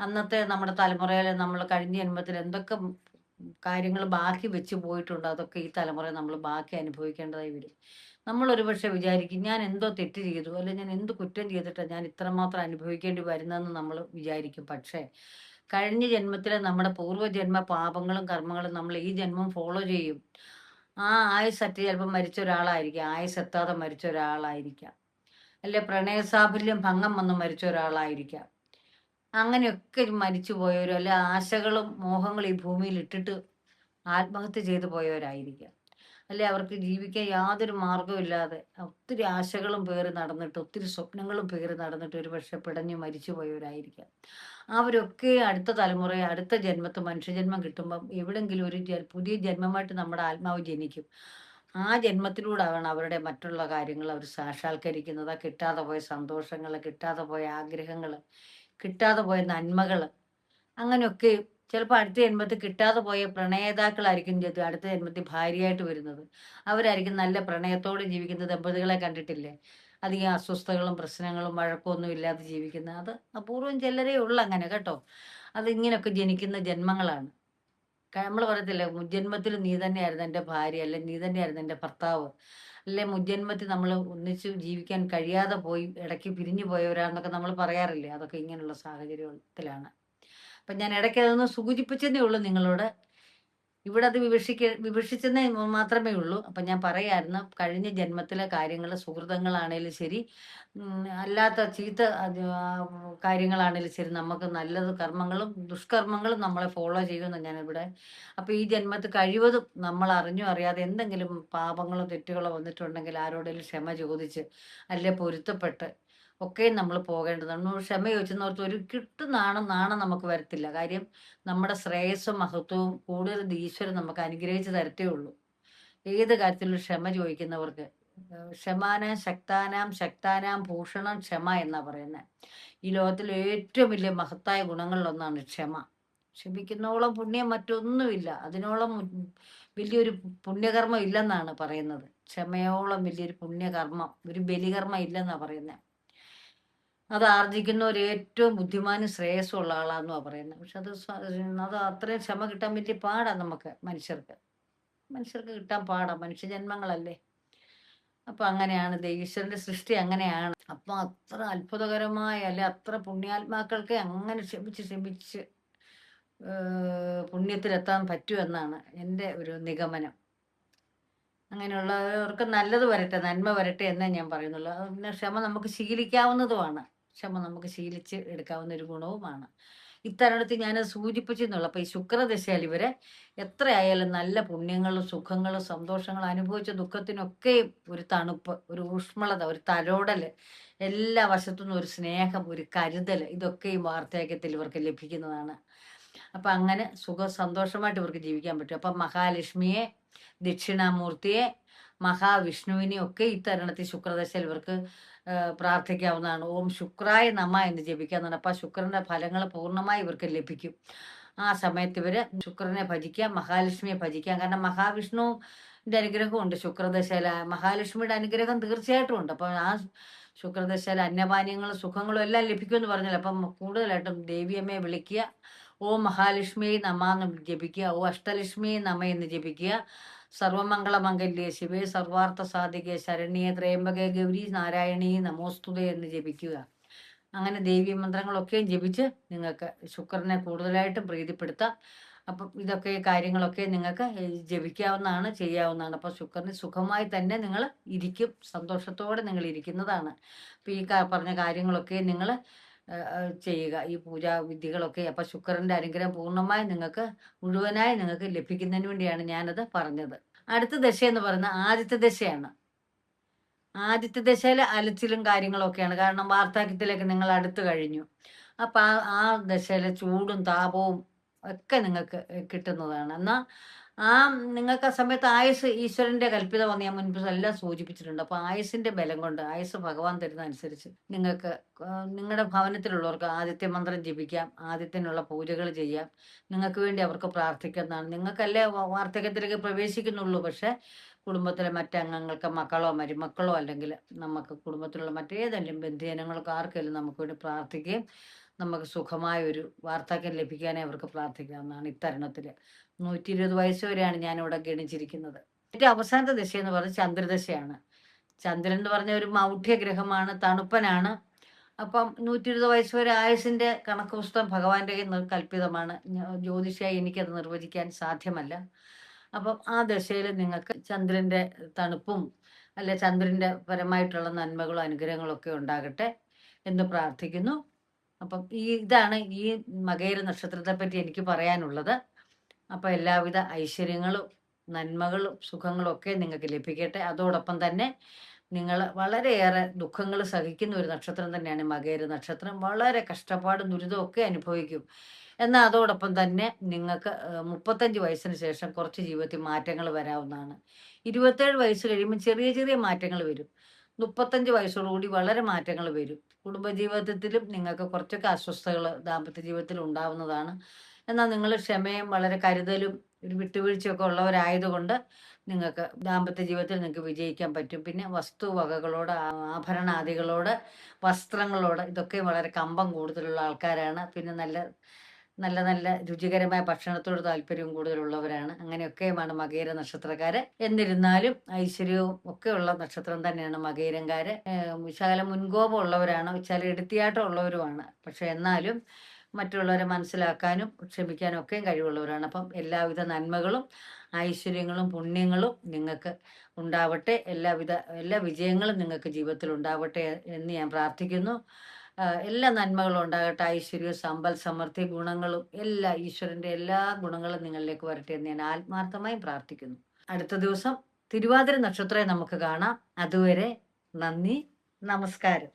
അന്നത്തെ നമ്മുടെ തലമുറയിൽ നമ്മൾ കഴിഞ്ഞ ജന്മത്തിൽ എന്തൊക്കെ കാര്യങ്ങൾ ബാക്കി വെച്ച് പോയിട്ടുണ്ടോ അതൊക്കെ ഈ തലമുറയിൽ നമ്മൾ ബാക്കി അനുഭവിക്കേണ്ടതായി വരും. നമ്മൾ ഒരുപക്ഷെ വിചാരിക്കും ഞാൻ എന്തോ തെറ്റ് ചെയ്തു, അല്ലെങ്കിൽ ഞാൻ എന്ത് കുറ്റം ചെയ്തിട്ടാണ് ഞാൻ ഇത്രമാത്രം അനുഭവിക്കേണ്ടി വരുന്നതെന്ന് നമ്മൾ വിചാരിക്കും. പക്ഷേ കഴിഞ്ഞ ജന്മത്തിലെ നമ്മുടെ പൂർവ്വജന്മ പാപങ്ങളും കർമ്മങ്ങളും നമ്മൾ ഈ ജന്മം ഫോളോ ചെയ്യും. ആ ആയുസ്സറ്റ് ചിലപ്പോൾ മരിച്ച ഒരാളായിരിക്കാം, ആയുസ്സെത്താതെ മരിച്ച ഒരാളായിരിക്കാം, അല്ലെ പ്രണയസാഫല്യം ഭംഗം വന്ന് മരിച്ച ഒരാളായിരിക്കാം. അങ്ങനെയൊക്കെ മരിച്ചു പോയവരോ അല്ലെ ആശകളും മോഹങ്ങളും ഈ ഭൂമിയിൽ ഇട്ടിട്ട് ആത്മഹത്യ ചെയ്തു പോയവരായിരിക്കാം. അല്ലെ അവർക്ക് ജീവിക്കാൻ യാതൊരു മാർഗവും ഇല്ലാതെ ഒത്തിരി ആശകളും പേറി നടന്നിട്ട് ഒത്തിരി സ്വപ്നങ്ങളും പേറി നടന്നിട്ട് ഒരു പക്ഷെ പിടഞ്ഞു മരിച്ചു പോയവരായിരിക്കാം. അവരൊക്കെ അടുത്ത തലമുറയെ അടുത്ത ജന്മത്ത് മനുഷ്യജന്മം കിട്ടുമ്പം എവിടെങ്കിലും ഒരു പുതിയ ജന്മമായിട്ട് നമ്മുടെ ആത്മാവ് ജനിക്കും. ആ ജന്മത്തിലൂടെ ആവണം അവരുടെ മറ്റുള്ള കാര്യങ്ങൾ അവർ സാക്ഷാത്കരിക്കുന്നത്. കിട്ടാതെ പോയ സന്തോഷങ്ങൾ, കിട്ടാതെ പോയ ആഗ്രഹങ്ങൾ, കിട്ടാതെ പോയ നന്മകൾ, അങ്ങനെയൊക്കെ ചിലപ്പോൾ അടുത്ത ജന്മത്തിൽ കിട്ടാതെ പോയ പ്രണയേതാക്കളായിരിക്കും അടുത്ത ജന്മത്തിൽ ഭാര്യയായിട്ട് വരുന്നത്. അവരായിരിക്കും നല്ല പ്രണയത്തോടെ ജീവിക്കുന്ന ദമ്പതികളെ കണ്ടിട്ടില്ലേ? അധികം അസ്വസ്ഥതകളും പ്രശ്നങ്ങളും വഴക്കമൊന്നും ഇല്ലാതെ ജീവിക്കുന്ന അത് അപൂർവം ചിലരേ ഉള്ളു അങ്ങനെ കേട്ടോ. അത് ഇങ്ങനെയൊക്കെ ജനിക്കുന്ന ജന്മങ്ങളാണ്. നമ്മൾ പറയത്തില്ലേ മുജ്ജന്മത്തിൽ നീ തന്നെയായിരുന്നു എൻ്റെ ഭാര്യ, അല്ലെ നീ തന്നെയായിരുന്നു എൻ്റെ ഭർത്താവ്, അല്ലെ മുജ്ജന്മത്തിൽ നമ്മൾ ഒന്നിച്ച് ജീവിക്കാൻ കഴിയാതെ പോയി ഇടയ്ക്ക് പിരിഞ്ഞു പോയവരാണെന്നൊക്കെ നമ്മൾ പറയാറില്ലേ? അതൊക്കെ ഇങ്ങനെയുള്ള സാഹചര്യത്തിലാണ്. അപ്പം ഞാൻ ഇടയ്ക്ക് അതൊന്ന് സൂചിപ്പിച്ചതേ ഉള്ളൂ നിങ്ങളോട്. ഇവിടെ അത് വിവക്ഷിച്ചെന്നേ മാത്രമേ ഉള്ളൂ. അപ്പം ഞാൻ പറയായിരുന്നു കഴിഞ്ഞ ജന്മത്തിലെ കാര്യങ്ങൾ സുഹൃതങ്ങളാണേലും ശരി, അല്ലാത്ത ചീത്ത കാര്യങ്ങളാണേലും ശരി, നമുക്ക് നല്ലത് കർമ്മങ്ങളും ദുഷ്കർമ്മങ്ങളും നമ്മളെ ഫോളോ ചെയ്യുമെന്ന് ഞാനിവിടെ. അപ്പം ഈ ജന്മത്തിൽ കഴിവതും നമ്മൾ അറിഞ്ഞോ അറിയാതെ എന്തെങ്കിലും പാപങ്ങളോ തെറ്റുകളോ വന്നിട്ടുണ്ടെങ്കിൽ ആരോടെങ്കിലും ക്ഷമ ചോദിച്ച് അല്ലെ പൊരുത്തപ്പെട്ട് ഒക്കെ നമ്മൾ പോകേണ്ടതാണ്. ക്ഷമ ചോദിച്ചെന്നോർത്ത് ഒരു നാണം നമുക്ക് വരത്തില്ല. കാര്യം നമ്മുടെ ശ്രേയസ്സും മഹത്വവും കൂടുതൽ ഈശ്വരൻ നമുക്ക് അനുഗ്രഹിച്ച് തരത്തേ ഉള്ളൂ. ഏത് കാര്യത്തിലും ക്ഷമ ചോദിക്കുന്നവർക്ക് ശക്താനാം ഭൂഷണം ക്ഷമ എന്നാ പറയുന്നത്. ഈ ലോകത്തിൽ ഏറ്റവും വലിയ മഹത്തായ ഗുണങ്ങളിലൊന്നാണ് ക്ഷമ. ക്ഷമിക്കുന്നോളം പുണ്യം മറ്റൊന്നുമില്ല. അതിനോളം വലിയൊരു പുണ്യകർമ്മം ഇല്ലെന്നാണ് പറയുന്നത്. ക്ഷമയോളം വലിയൊരു പുണ്യകർമ്മം, ഒരു ബലികർമ്മം ഇല്ലെന്നാണ് പറയുന്നത്. അത് ആർജിക്കുന്നവർ ഏറ്റവും ബുദ്ധിമാനും ശ്രേയസ്സും ഉള്ള ആളാണെന്നാണ് പറയുന്നത്. പക്ഷെ അത് അത്രയും ക്ഷമ കിട്ടാൻ വലിയ പാടാണ് നമുക്ക് മനുഷ്യർക്ക് കിട്ടാൻ പാടാണ്. മനുഷ്യജന്മങ്ങളല്ലേ. അപ്പൊ അങ്ങനെയാണ് ഈശ്വരന്റെ സൃഷ്ടി അങ്ങനെയാണ്. അപ്പൊ അത്ര അത്ഭുതകരമായ അല്ലെ അത്ര പുണ്യാത്മാക്കൾക്ക് അങ്ങനെ ക്ഷമിച്ച് പുണ്യത്തിലെത്താൻ പറ്റുമെന്നാണ് എൻ്റെ ഒരു നിഗമനം. അങ്ങനെയുള്ളവർക്ക് നല്ലത് വരട്ടെ, നന്മ വരട്ടെ എന്നേ ഞാൻ പറയുന്നുള്ളൂ. പിന്നെ ക്ഷമ നമുക്ക് ശീലിക്കാവുന്നതുമാണ്. ക്ഷമ നമുക്ക് ശീലിച്ച് എടുക്കാവുന്ന ഒരു ഗുണവുമാണ്. ഇത്തരണത്തിൽ ഞാൻ സൂചിപ്പിച്ചെന്നുള്ളൂ. അപ്പൊ ഈ ശുക്രദശയിൽ ഇവരെ എത്രയായാലും നല്ല പുണ്യങ്ങളും സുഖങ്ങളും സന്തോഷങ്ങളും അനുഭവിച്ച ദുഃഖത്തിനൊക്കെ ഒരു തണുപ്പ്, ഒരു ഊഷ്മളത, ഒരു തലോടല്, എല്ലാ വശത്തുനിന്നും ഒരു സ്നേഹം, ഒരു കരുതൽ, ഇതൊക്കെ ഈ വാർദ്ധക്യത്തിൽ ഇവർക്ക് ലഭിക്കുന്നതാണ്. അപ്പൊ അങ്ങനെ സന്തോഷമായിട്ട് ഇവർക്ക് ജീവിക്കാൻ പറ്റും. അപ്പൊ മഹാലക്ഷ്മിയെ, ദക്ഷിണാമൂർത്തിയെ, മഹാവിഷ്ണുവിനെ ഒക്കെ ഈ തരുണത്തിൽ ശുക്രദശയിൽ ഇവർക്ക് പ്രാർത്ഥിക്കാവുന്നതാണ്. ഓം ശുക്രായ നമ എന്ന് ജപിക്കാവുന്നതാണ്. അപ്പൊ ശുക്രന്റെ ഫലങ്ങൾ പൂർണ്ണമായി ഇവർക്ക് ലഭിക്കും. ആ സമയത്ത് ഇവര് ശുക്രനെ ഭജിക്കാം, മഹാലക്ഷ്മിയെ ഭജിക്കാം. കാരണം മഹാവിഷ്ണുവിന്റെ അനുഗ്രഹമുണ്ട് ശുക്രദശയില്. മഹാലക്ഷ്മിയുടെ അനുഗ്രഹം തീർച്ചയായിട്ടും ഉണ്ട്. അപ്പോൾ ആ ശുക്രദശയില് അന്നപാനീയങ്ങളും സുഖങ്ങളും എല്ലാം ലഭിക്കുമെന്ന് പറഞ്ഞല്ലോ. അപ്പം കൂടുതലായിട്ടും ദേവിയമ്മയെ വിളിക്കുക, ഓം മഹാലക്ഷ്മി നമ എന്ന് ജപിക്കുക, ഓ അഷ്ടലക്ഷ്മി നമ എന്ന് ജപിക്കുക. സർവമംഗളമംഗല്യേ ശിവേ സർവാർത്ഥ സാധികേ ശരണ്യേ ത്രയംബകേ ഗൗരി നാരായണീ നമോസ്തുതേ എന്ന് ജപിക്കുക. അങ്ങനെ ദേവീ മന്ത്രങ്ങളൊക്കെയും ജപിച്ച് നിങ്ങൾക്ക് ശുക്രനെ കൂടുതലായിട്ടും പ്രീതിപ്പെടുത്താം. അപ്പം ഇതൊക്കെ കാര്യങ്ങളൊക്കെ നിങ്ങൾക്ക് ജപിക്കാവുന്നതാണ്, ചെയ്യാവുന്നതാണ്. അപ്പോൾ ശുക്രന് സുഖമായി തന്നെ നിങ്ങൾ ഇരിക്കും, സന്തോഷത്തോടെ നിങ്ങൾ ഇരിക്കുന്നതാണ്. അപ്പോൾ ഈ പറഞ്ഞ കാര്യങ്ങളൊക്കെ നിങ്ങൾ ചെയ്യുക, ഈ പൂജാ വിധികളൊക്കെ. അപ്പോൾ ശുക്രൻ്റെ അനുഗ്രഹം പൂർണ്ണമായി നിങ്ങൾക്ക് മുഴുവനായി നിങ്ങൾക്ക് ലഭിക്കുന്നതിന് വേണ്ടിയാണ് ഞാനത് പറഞ്ഞത്. അടുത്ത ദശ എന്ന് പറയുന്നത് ആദിത്യ ദശയാണ്. ആദിത്യ ദശയിലെ അലച്ചിലും കാര്യങ്ങളൊക്കെയാണ്. കാരണം വാർദ്ധക്യത്തിലേക്ക് നിങ്ങൾ അടുത്തു കഴിഞ്ഞു. അപ്പം ആ ദശയിലെ ചൂടും താപവും ഒക്കെ നിങ്ങൾക്ക് കിട്ടുന്നതാണ്. എന്നാൽ നിങ്ങൾക്ക് ആ സമയത്ത് ആയുസ് ഈശ്വരന്റെ കൽപ്പിതമെന്ന് ഞാൻ മുൻപ് എല്ലാം സൂചിപ്പിച്ചിട്ടുണ്ട്. അപ്പോൾ ആയുസിന്റെ ബലം കൊണ്ട്, ആയുസ് ഭഗവാൻ തരുന്ന അനുസരിച്ച് നിങ്ങൾക്ക് നിങ്ങളുടെ ഭവനത്തിലുള്ളവർക്ക് ആദിത്യ മന്ത്രം ജപിക്കാം, ആദിത്യനുള്ള പൂജകൾ ചെയ്യാം, നിങ്ങൾക്ക് വേണ്ടി അവർക്ക് പ്രാർത്ഥിക്കുന്നതാണ്. നിങ്ങൾക്കല്ലേ വാർദ്ധക്യത്തിലേക്ക് പ്രവേശിക്കുന്നുള്ളൂ. പക്ഷെ കുടുംബത്തിലെ മറ്റംഗങ്ങൾക്ക്, മക്കളോ മരുമക്കളോ അല്ലെങ്കിൽ നമുക്ക് കുടുംബത്തിലുള്ള മറ്റേതെങ്കിലും ബന്ധുജനങ്ങൾക്ക് ആർക്കെങ്കിലും നമുക്ക് വേണ്ടി പ്രാർത്ഥിക്കുകയും നമുക്ക് സുഖമായ ഒരു വാർദ്ധക്യം ലഭിക്കാനേ അവർക്ക് പ്രാർത്ഥിക്കാവുന്നതാണ്. ഇത്തരുണത്തിൽ 120 വയസ്സ് വരെയാണ് ഞാനിവിടെ ഗണിച്ചിരിക്കുന്നത്. ഏറ്റവും അവസാനത്തെ ദശയെന്ന് പറഞ്ഞാൽ ചന്ദ്രദശയാണ്. ചന്ദ്രൻ എന്ന് പറഞ്ഞ ഒരു മൗഢ്യ ഗ്രഹമാണ്, തണുപ്പനാണ്. അപ്പം 120 വയസ്സ് വരെ ആയുസിന്റെ കണക്ക് പുസ്തകം ഭഗവാന്റെ കൽപ്പിതമാണ്. ജ്യോതിഷയായി എനിക്കത് നിർവചിക്കാൻ സാധ്യമല്ല. അപ്പം ആ ദശയിൽ നിങ്ങൾക്ക് ചന്ദ്രന്റെ തണുപ്പും അല്ലെ ചന്ദ്രന്റെ പരമായിട്ടുള്ള നന്മകളും അനുഗ്രഹങ്ങളും ഒക്കെ ഉണ്ടാകട്ടെ എന്ന് പ്രാർത്ഥിക്കുന്നു. അപ്പം ഇതാണ് ഈ മകയിര നക്ഷത്രത്തെ പറ്റി എനിക്ക് പറയാനുള്ളത്. അപ്പം എല്ലാവിധ ഐശ്വര്യങ്ങളും നന്മകളും സുഖങ്ങളും ഒക്കെ നിങ്ങൾക്ക് ലഭിക്കട്ടെ. അതോടൊപ്പം തന്നെ നിങ്ങൾ വളരെയേറെ ദുഃഖങ്ങൾ സഹിക്കുന്ന ഒരു നക്ഷത്രം തന്നെയാണ് മകയിര നക്ഷത്രം. വളരെ കഷ്ടപ്പാടും ദുരിതവും ഒക്കെ അനുഭവിക്കും. എന്നാൽ അതോടൊപ്പം തന്നെ നിങ്ങൾക്ക് 35 വയസ്സിന് ശേഷം കുറച്ച് ജീവിതത്തിൽ മാറ്റങ്ങൾ വരാവുന്നതാണ്. 27 വയസ്സ് കഴിയുമ്പോൾ ചെറിയ ചെറിയ മാറ്റങ്ങൾ വരും. 35 വയസ്സോടുകൂടി വളരെ മാറ്റങ്ങൾ വരും. കുടുംബജീവിതത്തിലും നിങ്ങൾക്ക് കുറച്ചൊക്കെ അസ്വസ്ഥതകൾ ദാമ്പത്യ ജീവിതത്തിൽ ഉണ്ടാവുന്നതാണ്. എന്നാൽ നിങ്ങൾ ക്ഷമയും വളരെ കരുതലും ഒരു വിട്ടുവീഴ്ചയൊക്കെ ഉള്ളവരായതുകൊണ്ട് നിങ്ങൾക്ക് ദാമ്പത്യ ജീവിതത്തിൽ നിങ്ങൾക്ക് വിജയിക്കാൻ പറ്റും. പിന്നെ വസ്തുവകകളോട്, ആഭരണാദികളോട്, വസ്ത്രങ്ങളോട് ഇതൊക്കെ വളരെ കമ്പം കൂടുതലുള്ള ആൾക്കാരാണ്. പിന്നെ നല്ല നല്ല നല്ല രുചികരമായ ഭക്ഷണത്തോട് താല്പര്യവും കൂടുതലുള്ളവരാണ്. അങ്ങനെയൊക്കെയുമാണ് മകയിര നക്ഷത്രക്കാര്. എന്നിരുന്നാലും ഐശ്വര്യവും ഒക്കെ ഉള്ള നക്ഷത്രം തന്നെയാണ് മകയിരംകാര്. വിശാലം മുൻകോപം ഉള്ളവരാണ്, ചില എടുത്തിയാട്ടം ഉള്ളവരുമാണ്. പക്ഷെ എന്നാലും മറ്റുള്ളവരെ മനസ്സിലാക്കാനും ക്ഷമിക്കാനും ഒക്കെയും കഴിവുള്ളവരാണ്. അപ്പം എല്ലാവിധ നന്മകളും ഐശ്വര്യങ്ങളും പുണ്യങ്ങളും നിങ്ങൾക്ക് ഉണ്ടാവട്ടെ. എല്ലാ വിജയങ്ങളും നിങ്ങൾക്ക് ജീവിതത്തിൽ ഉണ്ടാവട്ടെ എന്ന് ഞാൻ പ്രാർത്ഥിക്കുന്നു. എല്ലാ നന്മകളും ഉണ്ടാകട്ടെ. ഐശ്വര്യവും സമ്പൽ സമൃദ്ധി ഗുണങ്ങളും എല്ലാ ഈശ്വരന്റെ എല്ലാ ഗുണങ്ങളും നിങ്ങളിലേക്ക് വരട്ടെ എന്ന് ഞാൻ ആത്മാർത്ഥമായും പ്രാർത്ഥിക്കുന്നു. അടുത്ത ദിവസം തിരുവാതിര നക്ഷത്രത്തെ നമുക്ക് കാണാം. അതുവരെ നന്ദി, നമസ്കാരം.